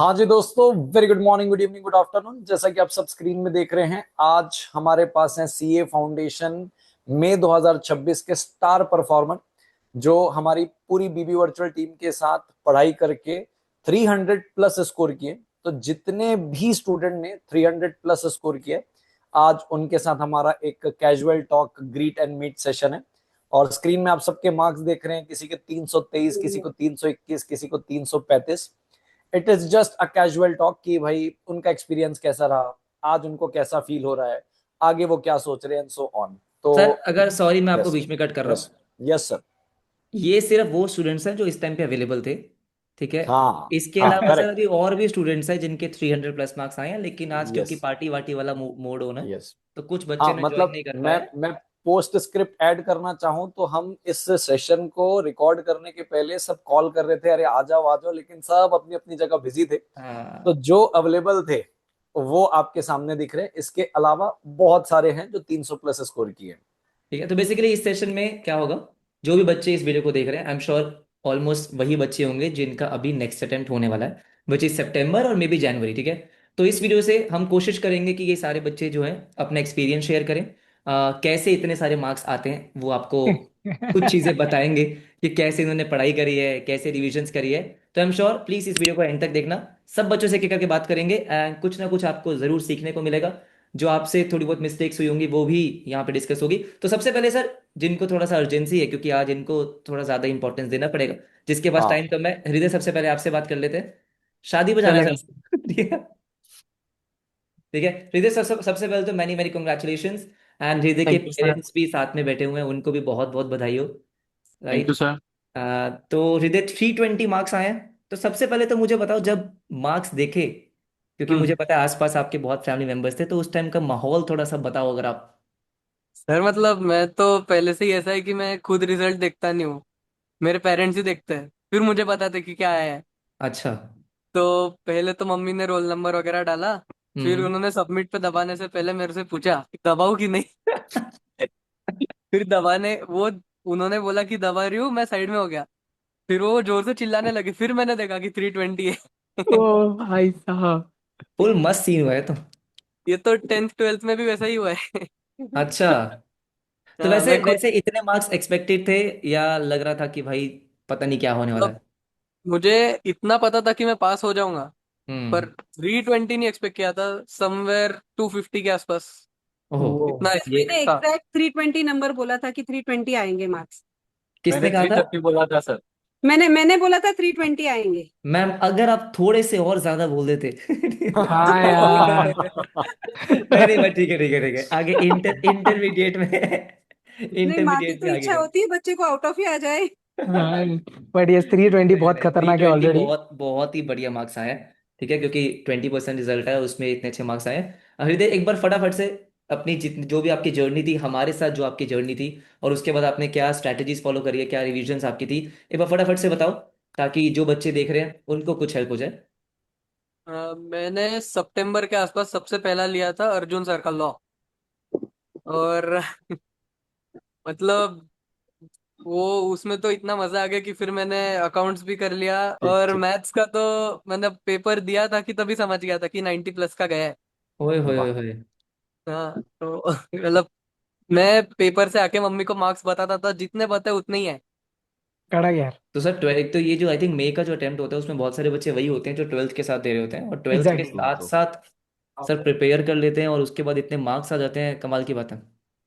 हाँ जी दोस्तों, very good morning, good evening, good afternoon. जैसा कि आप सब स्क्रीन में देख रहे हैं, आज हमारे पास है सीए फाउंडेशन मई 2026 के स्टार परफॉर्मर, जो हमारी पूरी बीबी वर्चुअल टीम के साथ पढ़ाई करके 300 प्लस स्कोर किए। तो जितने भी स्टूडेंट ने 300 प्लस स्कोर किए, आज उनके साथ हमारा एक casual talk greet and meet session है। और स्क्रीन में आप सबके मार्क्स देख रहे हैं, किसी के 323, किसी को 321, किसी को 335। It is just a casual talk कि भाई उनका एक्सपीरियंस कैसा रहा, आज उनको कैसा फील हो रहा है, आगे वो क्या सोच रहे हैं, सो ऑन। तो सर अगर सॉरी मैं आपको यस, बीच में कट कर रहा यस, हूँ। Yes sir. ये सिर्फ वो स्टूडेंट्स हैं जो इस टाइम पे अवेलेबल थे। ठीक है। हाँ, इसके हाँ, अलावा सर करेक्ट। अभी और भी स्टूडेंट्स हैं जिनके 300 प्लस मार्क्स आए हैं, लेकिन आज क्योंकि यस, पार्टी वार्टी वाला मोड होना है, यस। तो कुछ बच्चे हाँ, ने ज्वाइन मतलब नहीं कर मैं पाए। मैं पोस्ट स्क्रिप्ट ऐड करना चाहूँ तो हम इस सेशन को रिकॉर्ड करने के पहले सब कॉल कर रहे थे, अरे आ जाओ आ जाओ, लेकिन सब अपनी अपनी जगह बिजी थे। तो हाँ। जो अवेलेबल थे वो आपके सामने दिख रहे हैं। इसके अलावा बहुत सारे हैं जो 300 प्लस स्कोर किए। ठीक है, तो बेसिकली इस सेशन में क्या होगा, जो भी बच्चे इस वीडियो को देख रहे हैं, आई एम श्योर ऑलमोस्ट वही बच्चे होंगे जिनका अभी नेक्स्ट अटेम्प्ट होने वाला है, विच इज सितंबर और मे बी जनवरी। ठीक है। तो इस वीडियो से हम कोशिश करेंगे कि ये सारे बच्चे जो हैं अपना एक्सपीरियंस शेयर करें। कैसे इतने सारे मार्क्स आते हैं वो आपको कुछ चीज़ें बताएंगे कि कैसे इन्होंने पढ़ाई करी है, कैसे रिविजन्स करी है। तो आई एम श्योर प्लीज़ इस वीडियो को एंड तक देखना। सब बच्चों से एक एक करके बात करेंगे एंड कुछ ना कुछ आपको ज़रूर सीखने को मिलेगा। जो आपसे थोड़ी बहुत मिस्टेक्स हुई होंगी वो भी यहाँ पे डिस्कस होगी। तो सबसे पहले सर, जिनको थोड़ा सा अर्जेंसी है क्योंकि आज इनको थोड़ा ज़्यादा इंपॉर्टेंस देना पड़ेगा, जिसके पास टाइम हाँ, कम है, हृदय सबसे पहले आपसे बात कर लेते हैं। शादी बजाना है चलेगा। सर। ठीक है। ठीक है हृदय सर, सबसे पहले तो मैनी मैनी कॉन्ग्रेचुलेशंस। एंड हृदय के थैंक यू सर। पेरेंट्स भी साथ में बैठे हुए हैं, उनको भी बहुत बहुत बधाई हो। Thank you right. सर। तो हृदय 320 मार्क्स आए हैं। तो सबसे पहले तो मुझे बताओ, जब मार्क्स देखे, क्योंकि हम्म। मुझे पता है आसपास आपके बहुत फैमिली मेंबर्स थे, तो उस टाइम का माहौल थोड़ा सा बताओ अगर आप। सर मतलब मैं तो पहले से ही ऐसा है कि मैं खुद रिजल्ट देखता नहीं हूँ। मेरे पेरेंट्स ही देखते हैं, फिर मुझे पता था कि क्या आया है। अच्छा। तो पहले तो मम्मी ने रोल नंबर वगैरह डाला। फिर हम्म। उन्होंने सबमिट पे दबाने से पहले मेरे से पूछा कि दबाऊं कि नहीं। फिर दबाने वो उन्होंने बोला कि दबा रही हूँ, मैं साइड में हो गया। फिर वो जोर से चिल्लाने लगे, फिर मैंने देखा कि 320 ओ है। भाई साहब। फुल मस्त सीन हुआ है तो। ये तो 10th 12th में भी वैसा ही हुआ है। अच्छा। तो हाँ, वैसे मैं खुद वैसे इतने मार्क्स एक्सपेक्टेड थे, या लग रहा था कि भाई पता नहीं क्या होने वाला मतलब है? मुझे इतना पता था कि मैं पास हो जाऊंगा। पर हम्म। 320 नहीं एक्सपेक्ट किया था, समवेयर 250 के आसपास। ओहो। वो इतना ये expect मैंने था। एग्जैक्ट 320 नंबर बोला था कि 320 आएंगे मार्क्स। किसने मैंने कहा थ्री था? थर्टी बोला था सर। मैंने बोला था 320 आएंगे। मैम अगर आप थोड़े से और ज्यादा बोल देते। हाँ नहीं यार। नहीं, बस ठीक है ठीक है ठीक है, आगे इंटरमीडिएट में। नहीं, माँ की इंटरमीडिएट तो में आगे इच्छा का। होती है बच्चे को आउट ऑफ ही आ जाए। हाँ, बट ये 320 नहीं बहुत नहीं, थ्री खतरनाक है ट्वेंटी ऑलरेडी। बहुत बहुत ही बढ़िया मार्क्स आए हैं। ठीक है, क्योंकि 20% रिजल्ट है, उसमें इतने अच्छे मार्क्स आए हैं। हृदय एक बार फटाफट से अपनी जितनी जो भी आपकी जर्नी थी हमारे साथ, जो आपकी जर्नी थी, और उसके बाद आपने क्या स्ट्रैटेजीज फॉलो करी है, क्या रिविजन्स आपकी थी, एक बार फटाफट से बताओ, ताकि जो बच्चे देख रहे हैं उनको कुछ हेल्प हो जाए। मैंने सितंबर के आसपास सबसे पहला लिया था अर्जुन सर का लॉ। और मतलब वो उसमें तो इतना मजा आ गया कि फिर मैंने अकाउंट्स भी कर लिया। ठीक, और ठीक। मैथ्स का तो मैंने पेपर दिया था कि तभी समझ गया था कि 90 प्लस का गया है। ओए होए होए वाह। होए। हाँ तो मतलब मैं पेपर से आके मम्मी को मार्क्स बताता था, जितने बताए उतने ही है। कड़क यार। तो सर ट्वेल्थ, तो ये जो आई थिंक मई का जो अटेम्प्ट होता है उसमें बहुत सारे बच्चे वही होते हैं जो ट्वेल्थ के साथ दे रहे होते हैं, और ट्वेल्थ के एग्जैक्टली exactly. साथ तो साथ सर प्रिपेयर कर लेते हैं और उसके बाद इतने मार्क्स आ जाते हैं, कमाल की बात है।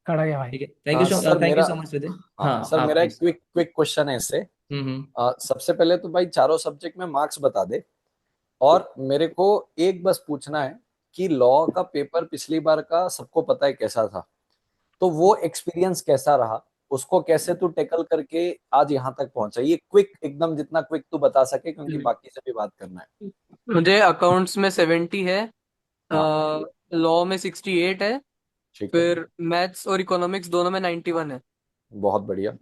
कड़क है भाई। ठीक है, थैंक सर यू मेरा सो मच विदे। हाँ हाँ सर, आप मेरा एक प्लीज। क्विक क्विक क्वेश्चन है इससे। हम्म। सबसे पहले तो भाई चारों सब्जेक्ट में मार्क्स बता दे। और मेरे को एक बस पूछना है कि लॉ का पेपर पिछली बार का सबको पता है कैसा था, तो वो एक्सपीरियंस कैसा रहा, उसको कैसे तू टेकल करके आज यहाँ तक पहुंचा। ये क्विक, एकदम जितना क्विक तू बता सके, क्योंकि बाकी से भी बात करना है। मुझे अकाउंट्स में 70 है। हाँ, लॉ में 68 है। ठीक है। फिर मैथ्स और इकोनॉमिक्स दोनों में 91 है। बहुत बढ़िया।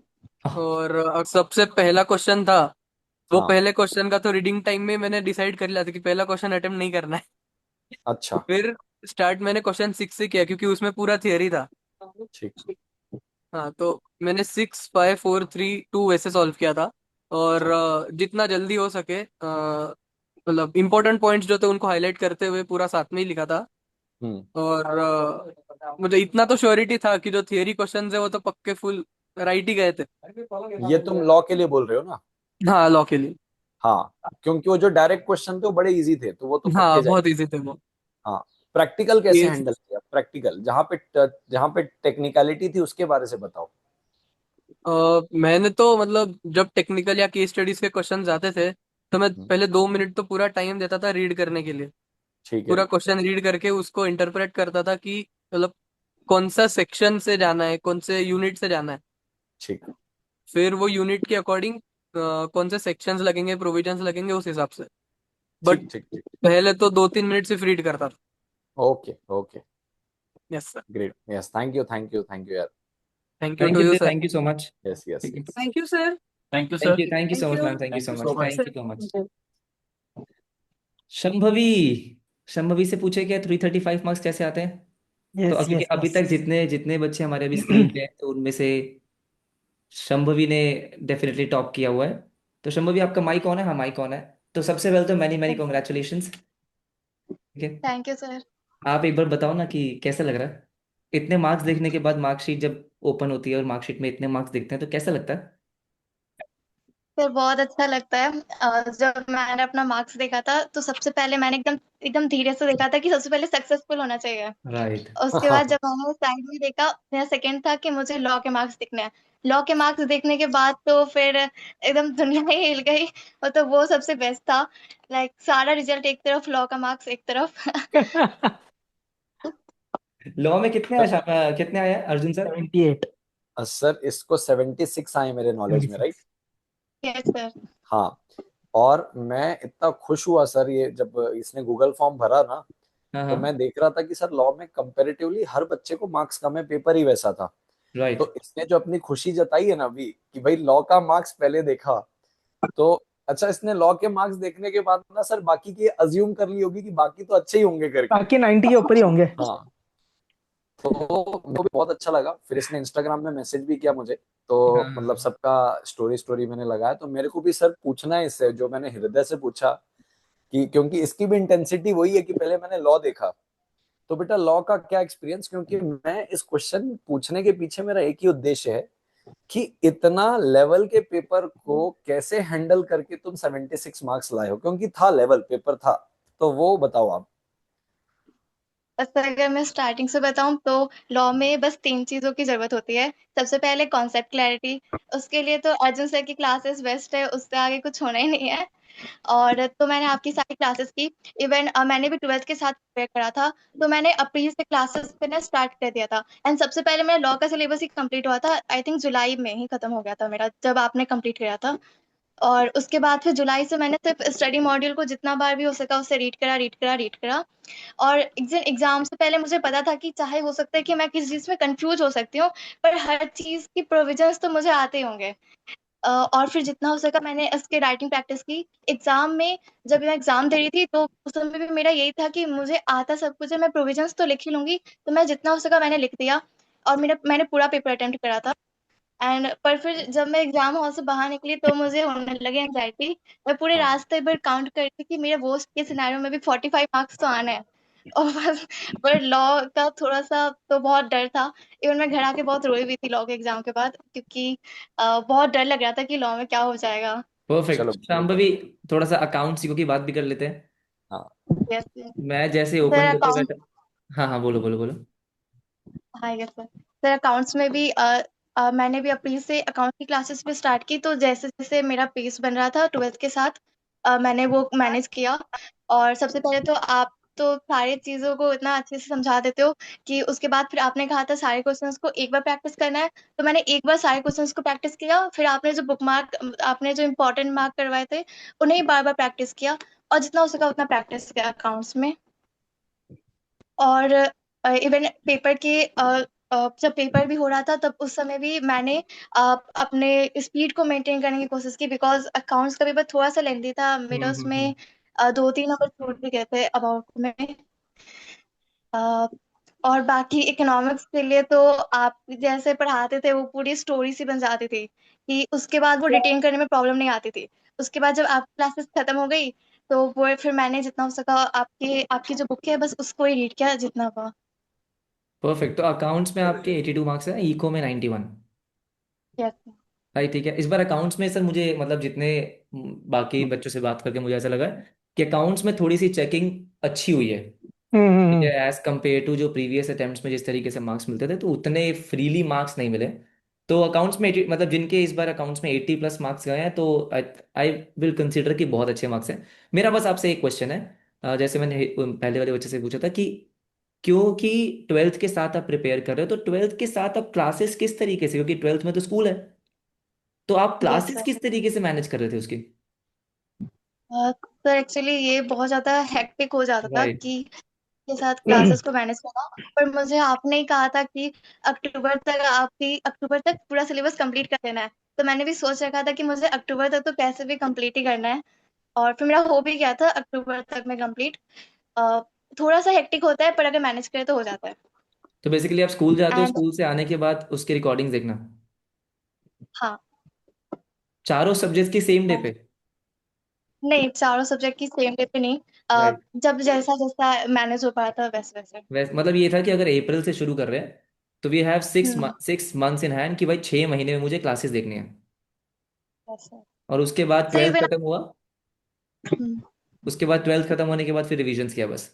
और सबसे पहला क्वेश्चन था, वो हाँ, पहले क्वेश्चन का तो रीडिंग टाइम में मैंने डिसाइड कर लिया था कि पहला क्वेश्चन अटेम्प्ट नहीं करना है। अच्छा, फिर स्टार्ट मैंने क्वेश्चन 6 से किया क्योंकि उसमें पूरा थियरी था। ठीक। हाँ तो मैंने 6 5 4 3 2 वैसे सॉल्व किया था। और अच्छा, जितना जल्दी हो सके मतलब इंपॉर्टेंट पॉइंट्स जो थे उनको हाईलाइट करते हुए पूरा साथ में ही लिखा था। हम्म। और मुझे इतना तो श्योरिटी था कि जो थियरी क्वेश्चंस है वो तो पक्के फुल राइट ही गए थे। ये तुम लॉ के लिए बोल रहे हो ना? हाँ, लॉ के लिए। हाँ, क्योंकि वो जो डायरेक्ट क्वेश्चन थे वो बड़े इजी थे, तो वो तो हाँ, पक्के जाएंगे। बहुत इजी थे वो। हाँ। प्रैक्टिकल कैसे ये हैंडल किया? प्रैक्टिकल जहाँ पे टेक्निकलिटी थी उसके बारे से बताओ। मैंने तो मतलब जब टेक्निकल या केस स्टडीज के क्वेश्चंस आते थे तो मैं हम्म, पहले 2 मिनट तो पूरा टाइम देता था रीड करने के लिए। ठीक है। पूरा क्वेश्चन रीड करके उसको इंटरप्रेट करता था कि मतलब कौन सा सेक्शन से जाना है, कौन से यूनिट से जाना है। ठीक फिर वो यूनिट के अकॉर्डिंग कौन से सेक्शंस लगेंगे, प्रोविजंस लगेंगे उस हिसाब से। बट ठीक ठीक ठीक। पहले तो 2-3 मिनट सिर्फ रीड करता था। Okay okay. Yes sir. Great, yes, thank you thank you thank you यार। Thank you thank to you you sir, sir. Thank you so much. Yes yes ठीक है, yes. Thank you sir. Thank you thank sir. You, thank you so thank much you. Ma'am, thank you thank so you much, so much thank sir. You so much. Shambhavi, Shambhavi से पूछे क्या 335 marks कैसे आते हैं? तो yes क्योंकि yes अभी yes. तक जितने जितने बच्चे हमारे अभी स्क्रीन पे हैं तो उनमें से शंभवी ने डेफिनेटली टॉप किया हुआ है। तो शंभवी आपका माइक ऑन है? हाँ माइक ऑन है। तो सबसे पहले तो मैनी मैनी कॉन्ग्रेचुलेशंस। ठीक है, थैंक यू सर। आप एक बार बताओ ना कि कैसा लग रहा है इतने मार्क्स देखने के बाद? मार्कशीट जब ओपन होती है और मार्कशीट में इतने मार्क्स दिखते हैं तो कैसा लगता है? सर बहुत अच्छा लगता है। जब मैंने अपना मार्क्स देखा था तो सबसे पहले मैंने एकदम एकदम धीरे से देखा था कि सबसे पहले सक्सेसफुल होना चाहिए। राइट। उसके बाद जब मैंने साइड में देखा, मेरा सेकंड था कि मुझे लॉ के मार्क्स दिखने हैं। लॉ के मार्क्स देखने के बाद तो फिर एकदम दुनिया ही हिल गई। तो वो सबसे बेस्ट था। लाइक सारा रिजल्ट एक तरफ, लॉ का मार्क्स एक तरफ। लॉ में कितने आए कितने आए हैं, अर्जुन सर? 78। सर इसको 76 आए मेरे नॉलेज में, राइट? 76। Yes sir. हाँ। और मैं इतना खुश हुआ सर, ये जब इसने गूगल फॉर्म भरा ना, हाँ तो हाँ। मैं देख रहा था कि सर लॉ में कंपैरेटिवली हर बच्चे को मार्क्स कम है, पेपर ही वैसा था। राइट। तो इसने जो अपनी खुशी जताई है ना अभी कि भाई लॉ का मार्क्स पहले देखा, तो अच्छा इसने लॉ के मार्क्स देखने के बाद ना सर बाकी की अज्यूम कर ली होगी कि बाकी तो अच्छे ही होंगे करके। बाकी 90 के ऊपर ही होंगे। हाँ। तो वो भी बहुत अच्छा लगा। फिर इसने इंस्टाग्राम में मैसेज भी किया मुझे, तो मतलब हाँ। सबका स्टोरी स्टोरी मैंने लगाया। तो मेरे को भी सर पूछना है इससे, जो मैंने हृदय से पूछा, कि क्योंकि इसकी भी इंटेंसिटी वही है कि पहले मैंने लॉ देखा, तो बेटा लॉ का क्या एक्सपीरियंस, क्योंकि मैं इस क्वेश्चन पूछने के पीछे मेरा एक ही उद्देश्य है कि इतना लेवल के पेपर को कैसे हैंडल करके तुम 76 मार्क्स लाए हो, क्योंकि था लेवल पेपर था। तो वो बताओ आप। बस अगर मैं स्टार्टिंग से बताऊं तो लॉ में बस 3 चीज़ों की ज़रूरत होती है। सबसे पहले कॉन्सेप्ट क्लैरिटी। उसके लिए तो अर्जुन सर की क्लासेस बेस्ट है, उससे आगे कुछ होना ही नहीं है। और तो मैंने आपकी सारी क्लासेस की। इवन मैंने भी 12th के साथ प्रिपेयर करा था। तो मैंने अप्रैल से क्लासेस करना स्टार्ट कर दिया था। एंड सबसे पहले मेरा लॉ का सिलेबस ही कंप्लीट हुआ था, आई थिंक जुलाई में ही खत्म हो गया था मेरा, जब आपने कंप्लीट किया था। और उसके बाद फिर जुलाई से मैंने सिर्फ स्टडी मॉड्यूल को जितना बार भी हो सका उससे रीड करा, रीड करा, रीड करा। और एग्जाम से पहले मुझे पता था कि चाहे हो सकता है कि मैं किसी चीज में कंफ्यूज हो सकती हूँ, पर हर चीज की प्रोविजंस तो मुझे आते ही होंगे। और फिर जितना हो सका मैंने इसके राइटिंग प्रैक्टिस की। एग्जाम में जब मैं एग्जाम दे रही थी तो उस समय भी मेरा यही था कि मुझे आता सब कुछ है, मैं प्रोविजंस तो लिख ही लूंगी। तो मैं जितना हो सका मैंने लिख दिया। और मैंने पूरा पेपर अटेम्प्ट करा था। एंड पर फिर जब मैं एग्जाम हॉल से बाहर निकली तो मुझे होने लगी एंजाइटी। मैं पूरे हाँ। रास्ते भर काउंट कर रही थी कि मेरे वर्स्ट के सिनेरियो में भी 45 मार्क्स तो आने हैं। और बस, पर लॉ का थोड़ा सा तो बहुत डर था। इवन मैं घर आके बहुत रोई हुई थी लॉ के एग्जाम के बाद, क्योंकि बहुत डर लग रहा था कि लॉ में क्या हो जाएगा। परफेक्ट चलो शांभवी, थोड़ा सा अकाउंट्स की बात भी कर लेते हैं। हाँ यस मैं जैसे सर। ओपन करके अकाउंट। बैठा। हाँ हाँ, बोलो बोलो बोलो। हाँ यस सर। सर अकाउंट्स में भी मैंने भी अप्रैल से अकाउंट की क्लासेस भी स्टार्ट की। तो जैसे जैसे मेरा पेस बन रहा था 12th के साथ, मैंने वो मैनेज किया। और सबसे पहले तो आप तो सारी चीज़ों को इतना अच्छे से समझा देते हो कि उसके बाद फिर आपने कहा था सारे क्वेश्चंस को एक बार प्रैक्टिस करना है। तो मैंने एक बार सारे क्वेश्चंस को प्रैक्टिस किया। फिर आपने जो बुक मार्क, आपने जो इम्पोर्टेंट मार्क करवाए थे उन्हें बार बार प्रैक्टिस किया। और जितना हो सका उतना प्रैक्टिस किया अकाउंट्स में। और इवन पेपर के जब पेपर भी हो रहा था तब उस समय भी मैंने अपने स्पीड को मेंटेन करने की कोशिश की, बिकॉज अकाउंट्स का पेपर थोड़ा सा लेंदी था मेरा। उसमें 2-3 नंबर छूट भी गए थे अबाउट में। अ, और बाकी इकोनॉमिक्स के लिए तो आप जैसे पढ़ाते थे वो पूरी स्टोरी सी बन जाती थी कि उसके बाद वो रिटेन करने में प्रॉब्लम नहीं आती थी। उसके बाद जब आप क्लासेस खत्म हो गई तो वो फिर मैंने जितना हो सका आपकी जो बुक है बस उसको ही रीड किया जितना हुआ। परफेक्ट। तो अकाउंट्स में आपके 82 मार्क्स है, इको में 91। यस। भाई ठीक है, इस बार अकाउंट्स में सर मुझे मतलब जितने बाकी बच्चों से बात करके मुझे ऐसा लगा कि अकाउंट्स में थोड़ी सी चेकिंग अच्छी हुई है। ठीक है, एज कम्पेयर टू जो प्रीवियस अटेम्प्ट्स में जिस तरीके से मार्क्स मिलते थे तो उतने फ्रीली मार्क्स नहीं मिले। तो अकाउंट्स में 80 मतलब जिनके इस बार अकाउंट्स में 80 प्लस मार्क्स गए हैं तो आई विल कंसिडर कि बहुत अच्छे मार्क्स हैं। मेरा बस आपसे एक क्वेश्चन है, जैसे मैंने पहले वाले बच्चे से पूछा था कि क्योंकि ट्वेल्थ के साथ आप प्रिपेयर कर रहे हो तो ट्वेल्थ के साथ आप क्लासेस किस तरीके से, क्योंकि ट्वेल्थ में तो स्कूल है, तो आप यस क्लासेस सर। किस तरीके से मैनेज कर रहे थे उसकी? सर एक्चुअली ये बहुत ज्यादा हेक्टिक हो जाता था राइट। कि के साथ क्लासेस को मैनेज करना। पर मुझे आपने ही कहा था कि अक्टूबर तक पूरा सिलेबस कंप्लीट कर देना है। तो मैंने भी सोच रखा था कि मुझे अक्टूबर तक तो कैसे भी कंप्लीट ही करना है। और फिर मेरा हो भी गया था अक्टूबर तक में कंप्लीट। थोड़ा सा हेक्टिक होता है पर अगर मैनेज करें तो हो जाता है। तो बेसिकली आप स्कूल जाते हो, एंड स्कूल से आने के बाद उसकी रिकॉर्डिंग्स देखना, हाँ। चारों सब्जेक्ट की सेम डे पे? नहीं, चारों सब्जेक्ट की सेम डे पे नहीं। राइट। जब जैसा जैसा मैनेज हो पाया था वैसे वैसे। वैसे मतलब ये था कि अगर अप्रैल से शुरू कर रहे हैं तो we have hmm. 6 months in hand कि भाई 6 महीने में मुझे क्लासेस देखनी है। वैसे और उसके बाद सही ट्वेल्थ भी। खत्म हुआ, उसके बाद ट्वेल्थ खत्म होने के बाद फिर रिविजन्स किया बस?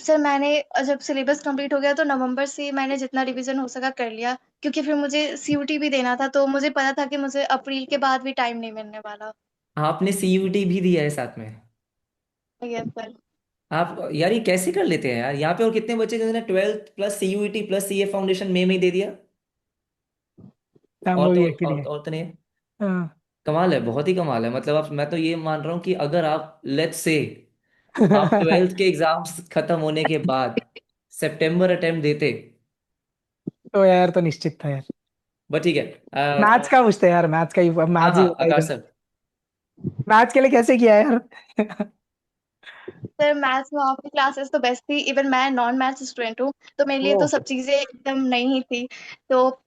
सर मैंने जब सिलेबस कंप्लीट हो गया तो नवंबर से मैंने जितना रिवीजन हो सका कर लिया। क्योंकि फिर मुझे सीयूटी भी देना था तो मुझे पता था कि मुझे अप्रैल के बाद भी टाइम नहीं मिलने वाला। आपने सीयूटी भी दिया है साथ में? Yes sir. आप यार ये कैसे कर लेते हैं यार, यहाँ पे और कितने बच्चे जिन्होंने twelfth plus CUET plus CA foundation में ही दे दिया? हम और वो तो भी एक्चुअली है। और तो नहीं? हाँ। कमाल है, बहुत ही कमाल है। मतलब आप, मैं तो ये मान रहा हूँ कि अगर आप लेट्स से आप ट्वेल्थ के एग्जाम्स खत्म होने के बाद सितंबर अटेम्प्ट देते। तो यार तो निश्चित था यार। बट ठीक है। मैथ्स का पूछते हैं यार, मैथ्स का ही, हाँ मैथ्स ही हाँ होता है आकाश इधर। सर। मैथ्स के लिए कैसे किया यार? सर मैथ्स में आपकी क्लासेस तो बेस्ट थी। इवन मैं नॉन मैथ्स स्टूडेंट हूँ तो मेरे लिए ओ। तो सब चीजें एकदम नई ही थी। तो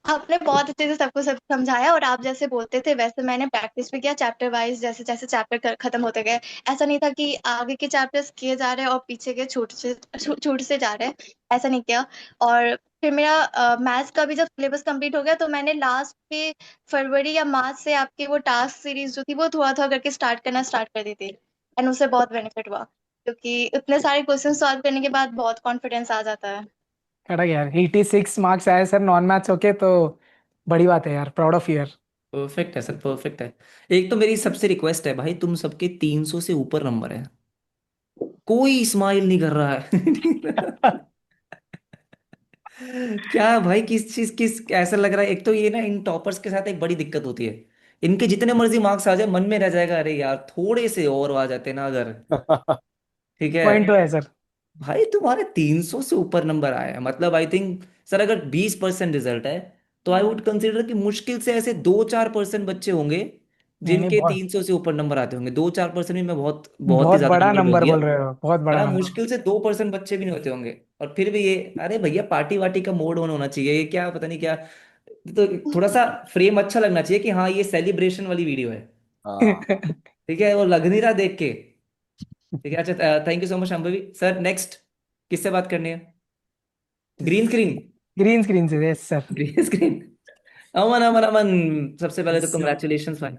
आपने बहुत अच्छे से सबको सब समझाया और आप जैसे बोलते थे वैसे मैंने प्रैक्टिस भी किया चैप्टर वाइज। जैसे जैसे चैप्टर खत्म होते गए ऐसा नहीं था कि आगे के चैप्टर्स किए जा रहे हैं और पीछे के छूट से जा रहे हैं। ऐसा नहीं किया। और फिर मेरा मैथ्स का भी जब सिलेबस कंप्लीट हो गया तो मैंने लास्ट पे फरवरी या मार्च से आपकी वो टास्क सीरीज जो थी वो थोड़ा थोड़ा करके स्टार्ट कर दी थी। एंड उससे बहुत बेनिफिट हुआ क्योंकि इतने सारे क्वेश्चन सॉल्व करने के बाद बहुत कॉन्फिडेंस आ जाता है। कड़क यार, 86 मार्क्स आए सर नॉन मैथ्स होके तो बड़ी बात है यार, प्राउड ऑफ यू यार। परफेक्ट है सर, परफेक्ट है। एक तो मेरी सबसे रिक्वेस्ट है भाई, तुम सबके 300 से ऊपर नंबर है, कोई स्माइल नहीं कर रहा है। क्या भाई, किस चीज किस ऐसा लग रहा है? एक तो ये ना, इन टॉपर्स के साथ एक बड़ी दिक्कत होती है, इनके जितने मर्जी मार्क्स आ जाए मन में रह जाएगा अरे यार थोड़े से और आ जाते ना अगर। ठीक है। पॉइंट तो है सर। भाई तुम्हारे 300 से ऊपर नंबर आया है मतलब आई थिंक सर अगर 20% रिजल्ट है तो आई वुड कंसिडर कि मुश्किल से ऐसे 2-4% बच्चे होंगे नहीं नहीं, जिनके बहुत 300 से ऊपर नंबर आते होंगे। 2-4% भी मैं बहुत बहुत ही बहुत ज्यादा बड़ा नंबर बोल नंबर दिया। बोल रहे हो, बहुत है बड़ा ना, नंबर। मुश्किल से 2% बच्चे भी नहीं होते होंगे। और फिर भी ये, अरे भैया पार्टी वार्टी का मोड ऑन होना चाहिए, ये क्या पता नहीं क्या। तो थोड़ा सा फ्रेम अच्छा लगना चाहिए कि हाँ ये सेलिब्रेशन वाली वीडियो है। हाँ। ठीक है, वो लग नहीं रहा देख के। ठीक है, अच्छा thank you so much Shambhavi sir. Next किससे बात करनी है? Green screen. ग्रीन स्क्रीन से, yes sir. Green screen. Aman Aman Aman, सबसे पहले तो सर कंग्रेचुलेशंस भाई।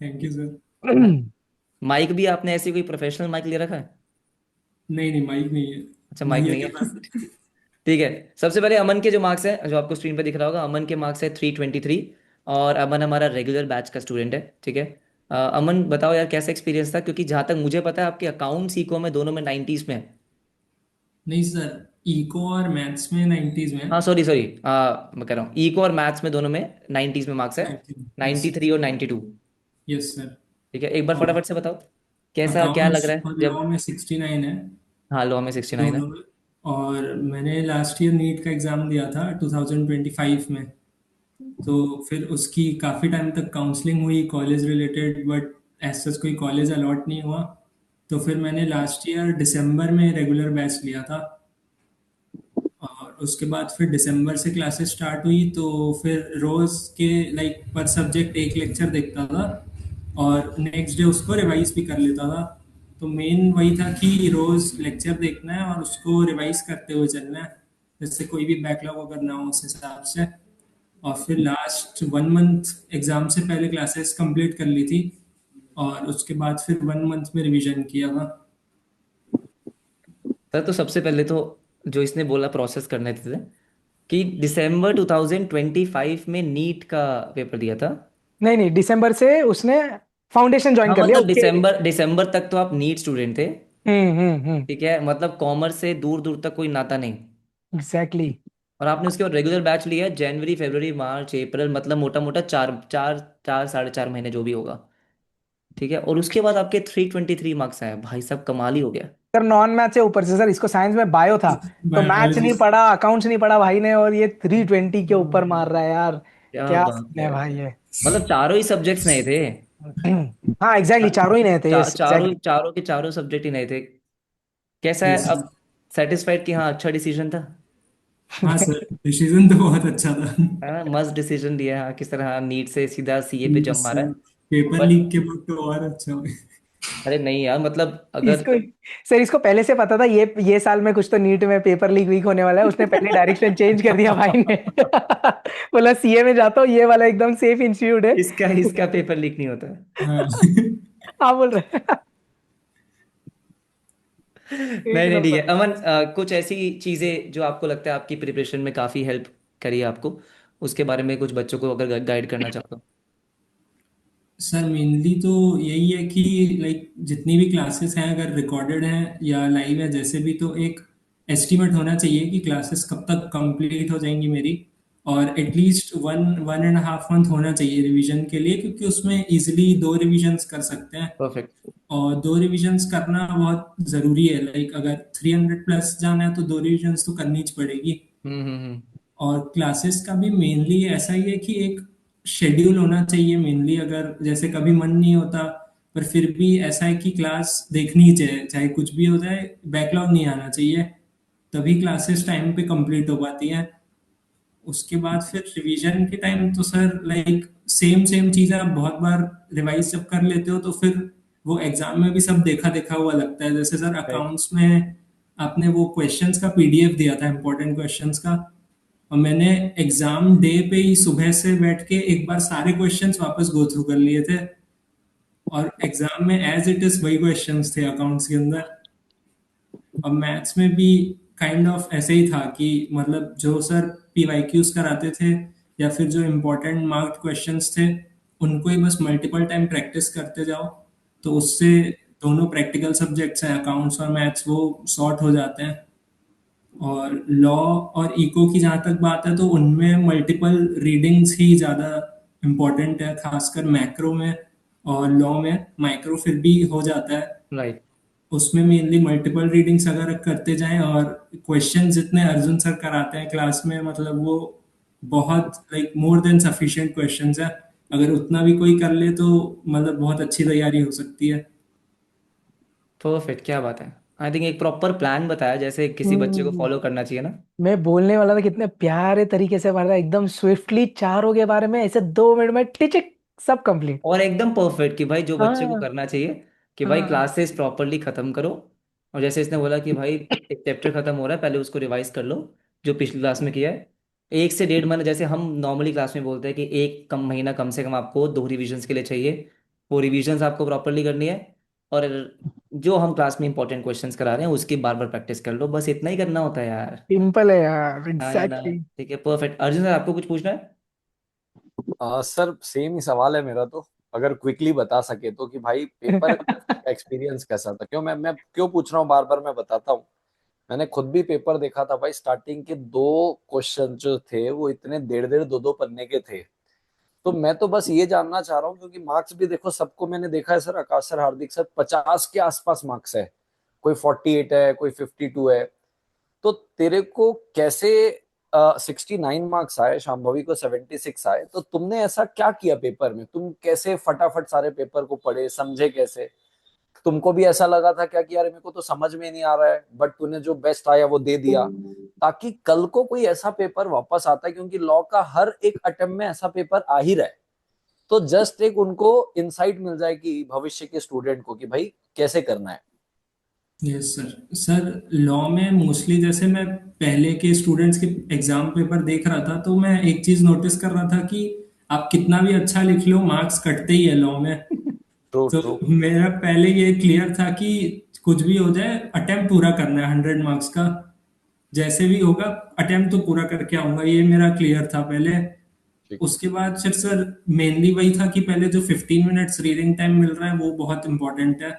Thank you sir. माइक भी आपने ऐसी कोई प्रोफेशनल माइक ले रखा है? नहीं नहीं माइक नहीं है। अच्छा माइक भैया नहीं के है। पास। ठीक है। सबसे पहले अमन के जो मार्क्स है जो आपको स्क्रीन पे दिख रहा होगा, अमन के मार्क्स है 323। और अमन हमारा रेगुलर बैच का स्टूडेंट है। ठीक है। अमन बताओ यार कैसा एक्सपीरियंस था, क्योंकि जहां तक मुझे पता है आपके अकाउंट्स इको में दोनों में 90s में है। नहीं सर, इको और मैथ्स में 90s में। हाँ सॉरी सॉरी, मैं कह रहा हूँ इको और मैथ्स में दोनों में 90s में मार्क्स है। 90। यस 93 और 92। Yes sir. ठीक है, एक बार और फटाफट से बताओ कैसा क्या लग अकाउंट्स रहा है और लॉ जब। में 69 है हाँ लॉ में 69 है। दोनों में। और मैंने लास्ट ईयर नीट का एग्ज़ाम दिया था 2025 में। तो फिर उसकी काफ़ी टाइम तक काउंसलिंग हुई कॉलेज रिलेटेड, बट ऐसा कोई कॉलेज अलॉट नहीं हुआ। तो फिर मैंने लास्ट ईयर दिसंबर में रेगुलर बैच लिया था। और उसके बाद फिर दिसंबर से क्लासेस स्टार्ट हुई तो फिर रोज के लाइक पर सब्जेक्ट एक लेक्चर देखता था। और नेक्स्ट डे उसको रिवाइज भी कर लेता था। तो मेन वही था कि रोज लेक्चर देखना है और उसको रिवाइज करते हुए चलना है, जिससे कोई भी बैकलॉग अगर ना हो उस हिसाब से। और फिर लास्ट 1 मंथ एग्जाम से पहले क्लासेस कंप्लीट कर ली थी, और उसके बाद फिर 1 मंथ में रिवीजन किया था। सर तो सबसे पहले तो जो इसने बोला प्रोसेस करने थे कि दिसंबर 2025 में नीट का पेपर दिया था। नहीं नहीं, दिसंबर से उसने फाउंडेशन ज्वाइन हाँ कर लिया, मतलब उसके। दिसंबर तक तो आप नीट स्टूडेंट थे। हम्म। ठीक है, मतलब कॉमर्स से दूर दूर तक कोई नाता नहीं। एग्जैक्टली। और आपने उसके बाद रेगुलर बैच लिया है जनवरी फरवरी मार्च अप्रैल, मतलब मोटा मोटा चार चार चार 4.5 महीने जो भी होगा। ठीक है, और उसके बाद आपके 323 मार्क्स आए, भाई साहब कमाल ही हो गया। सर नॉन मैथ से ऊपर से, सर इसको साइंस में बायो था, तो मैथ्स बायोलॉजी। नहीं पढ़ा, अकाउंट्स नहीं पढ़ा भाई ने, और ये 320 के ऊपर मार रहा है यार। क्या क्या बात सीन है है, भाई ये। मतलब चारों ही सब्जेक्ट्स नए थे। हाँ एग्जैक्टली, चारों ही नए थे, यस चारों एग्जैक्टली। चारों के चारों सब्जेक्ट ही नए थे। कैसा है यस। अब, सेटिस्फाइड कि हाँ अच्छा डिसीजन था। हाँ सर, डिसीजन तो बहुत अच्छा था। हाँ मस्त डिसीजन लिया है, हाँ, किस तरह हाँ, नीट से सीधा सीए पे जंप मारा है। पेपर बट लीक के बाद तो और अच्छा हो गया। अरे नहीं यार, मतलब अगर इसको, सर इसको पहले से पता था ये साल में कुछ तो नीट में पेपर लीक वीक होने वाला है, उसने पहले डायरेक्शन चेंज कर दिया भाई ने। बोला सीए में जाता हूँ, ये वाला एकदम सेफ इंस्टीट्यूट है। इसका इसका पेपर लीक नहीं होता है। हाँ। हाँ बोल रहे हैं। नहीं एक नहीं ठीक है नंबर। अमन, कुछ ऐसी चीजें जो आपको लगता है आपकी प्रिपरेशन में काफी हेल्प करी है आपको, उसके बारे में कुछ बच्चों को अगर गाइड करना चाहता हूँ। सर मेनली तो यही है कि लाइक जितनी भी क्लासेस हैं अगर रिकॉर्डेड हैं या लाइव है जैसे भी, तो एक एस्टिमेट होना चाहिए कि क्लासेस कब तक कंप्लीट हो जाएंगी मेरी। और एटलीस्ट 1-1.5 मंथ होना चाहिए रिवीजन के लिए, क्योंकि उसमें इजीली 2 रिवीजन्स कर सकते हैं। परफेक्ट। और 2 रिवीजन्स करना बहुत ज़रूरी है, लाइक अगर 300 प्लस जाना है तो 2 रिवीजन्स तो करनी ही पड़ेगी। हम्म। और क्लासेस का भी मेनली ऐसा ही है कि एक शेड्यूल होना चाहिए मेनली, अगर जैसे कभी मन नहीं होता पर फिर भी ऐसा है कि क्लास देखनी ही चाहिए, चाहे कुछ भी हो जाए, बैकलॉग नहीं आना चाहिए, तभी क्लासेस टाइम पे कंप्लीट हो पाती हैं। उसके बाद फिर रिवीजन के टाइम तो सर लाइक सेम सेम चीज़ आप बहुत बार रिवाइज जब कर लेते हो तो फिर वो एग्जाम में भी सब देखा देखा हुआ लगता है। जैसे सर राइट। अकाउंट्स में आपने वो क्वेश्चंस का पीडीएफ दिया था, इंपॉर्टेंट क्वेश्चंस का, और मैंने एग्जाम डे पे ही सुबह से बैठ के एक बार सारे क्वेश्चंस वापस गो थ्रू कर लिए थे, और एग्जाम में एज इट इज वही क्वेश्चंस थे अकाउंट्स के अंदर। और मैथ्स में भी काइंड ऑफ ऐसे ही था कि मतलब जो सर पीवाईक्यूज कराते थे या फिर जो इम्पोर्टेंट मार्क्ड क्वेश्चंस थे उनको ही बस मल्टीपल टाइम प्रैक्टिस करते जाओ, तो उससे दोनों प्रैक्टिकल सब्जेक्ट्स हैं अकाउंट्स और मैथ्स वो सॉर्ट हो जाते हैं। और लॉ और इको की जहाँ तक बात है तो उनमें मल्टीपल रीडिंग्स ही ज़्यादा इम्पोर्टेंट है, खासकर मैक्रो में। और लॉ में माइक्रो फिर भी हो जाता है, राइट। उसमें मेनली मल्टीपल रीडिंग्स अगर करते जाएं, और क्वेश्चन जितने अर्जुन सर कराते हैं क्लास में, मतलब वो बहुत like more than sufficient questions है, अगर उतना भी कोई कर ले तो मतलब बहुत अच्छी तैयारी हो सकती है। परफेक्ट, क्या बात है। आई थिंक एक प्रॉपर प्लान बताया जैसे किसी बच्चे को हम्म, फॉलो करना चाहिए ना। मैं बोलने वाला था, कितने प्यारे तरीके से पढ़ रहा है, एकदम स्विफ्टली चारों के बारे में ऐसे 2 मिनट में टिचिक, सब कंप्लीट। और एकदम परफेक्ट कि भाई जो बच्चे को हाँ करना चाहिए कि भाई हाँ। क्लासेस प्रॉपरली खत्म करो। और जैसे इसने बोला कि भाई एक चैप्टर खत्म हो रहा है, पहले उसको रिवाइज कर लो जो पिछली क्लास में किया है। 1 से 1.5 महीने, जैसे हम नॉर्मली क्लास में बोलते हैं कि एक कम महीना कम से कम आपको 2 रिविजन्स के लिए चाहिए। वो रिविजन्स आपको प्रॉपरली करनी है। और जो हम क्लास में इंपॉर्टेंट क्वेश्चंस करा रहे हैं उसकी बार बार प्रैक्टिस कर लो, बस इतना ही करना होता है यार। सिंपल है यार, हाँ या ना। एग्जैक्टली। ठीक है, परफेक्ट। अर्जुन सर आपको कुछ पूछना है। सर सेम ही सवाल है मेरा तो, अगर क्विकली बता सके तो, कि भाई पेपर एक्सपीरियंस कैसा था। क्यों मैं क्यों पूछ रहा हूँ बार बार, मैं बताता हूँ। मैंने खुद भी पेपर देखा था भाई, स्टार्टिंग के 2 क्वेश्चन जो थे वो इतने 1.5-2 पन्ने के थे। तो मैं तो बस ये जानना चाह रहा हूँ, क्योंकि मार्क्स भी देखो सबको मैंने देखा है सर, आकाश सर, हार्दिक सर, 50 के आसपास मार्क्स है, कोई 48 है, कोई 52 है। तो तेरे को कैसे 69 मार्क्स आए, शांभवी को 76 आए, तो तुमने ऐसा क्या किया पेपर में, तुम कैसे फटाफट सारे पेपर को पढ़े, समझे कैसे? तुमको भी ऐसा लगा था क्या कि यार मेरे को तो समझ में नहीं आ रहा है, बट तूने जो बेस्ट आया वो दे दिया, ताकि कल को कोई ऐसा पेपर वापस आता है, क्योंकि लॉ का हर एक अटेम्प्ट में ऐसा पेपर आ ही रहा है। तो जस्ट एक उनको इंसाइट मिल जाए कि भविष्य के स्टूडेंट को कि भाई कैसे करना है। Yes sir. सर लॉ में मोस्टली जैसे मैं पहले के स्टूडेंट्स के एग्जाम पेपर देख रहा था, तो मैं एक चीज नोटिस कर रहा था कि आप कितना भी अच्छा लिख लो मार्क्स कटते ही है लॉ में। ट्रू तो ट्रू। मेरा पहले ये क्लियर था कि कुछ भी हो जाए अटेम्प्ट पूरा करना है 100 मार्क्स का, जैसे भी होगा अटेम्प्ट तो पूरा करके आऊंगा, ये मेरा क्लियर था पहले। ठीक। उसके बाद फिर सर मेनली वही था कि पहले जो 15 मिनट्स रीडिंग टाइम मिल रहा है वो बहुत इंपॉर्टेंट है।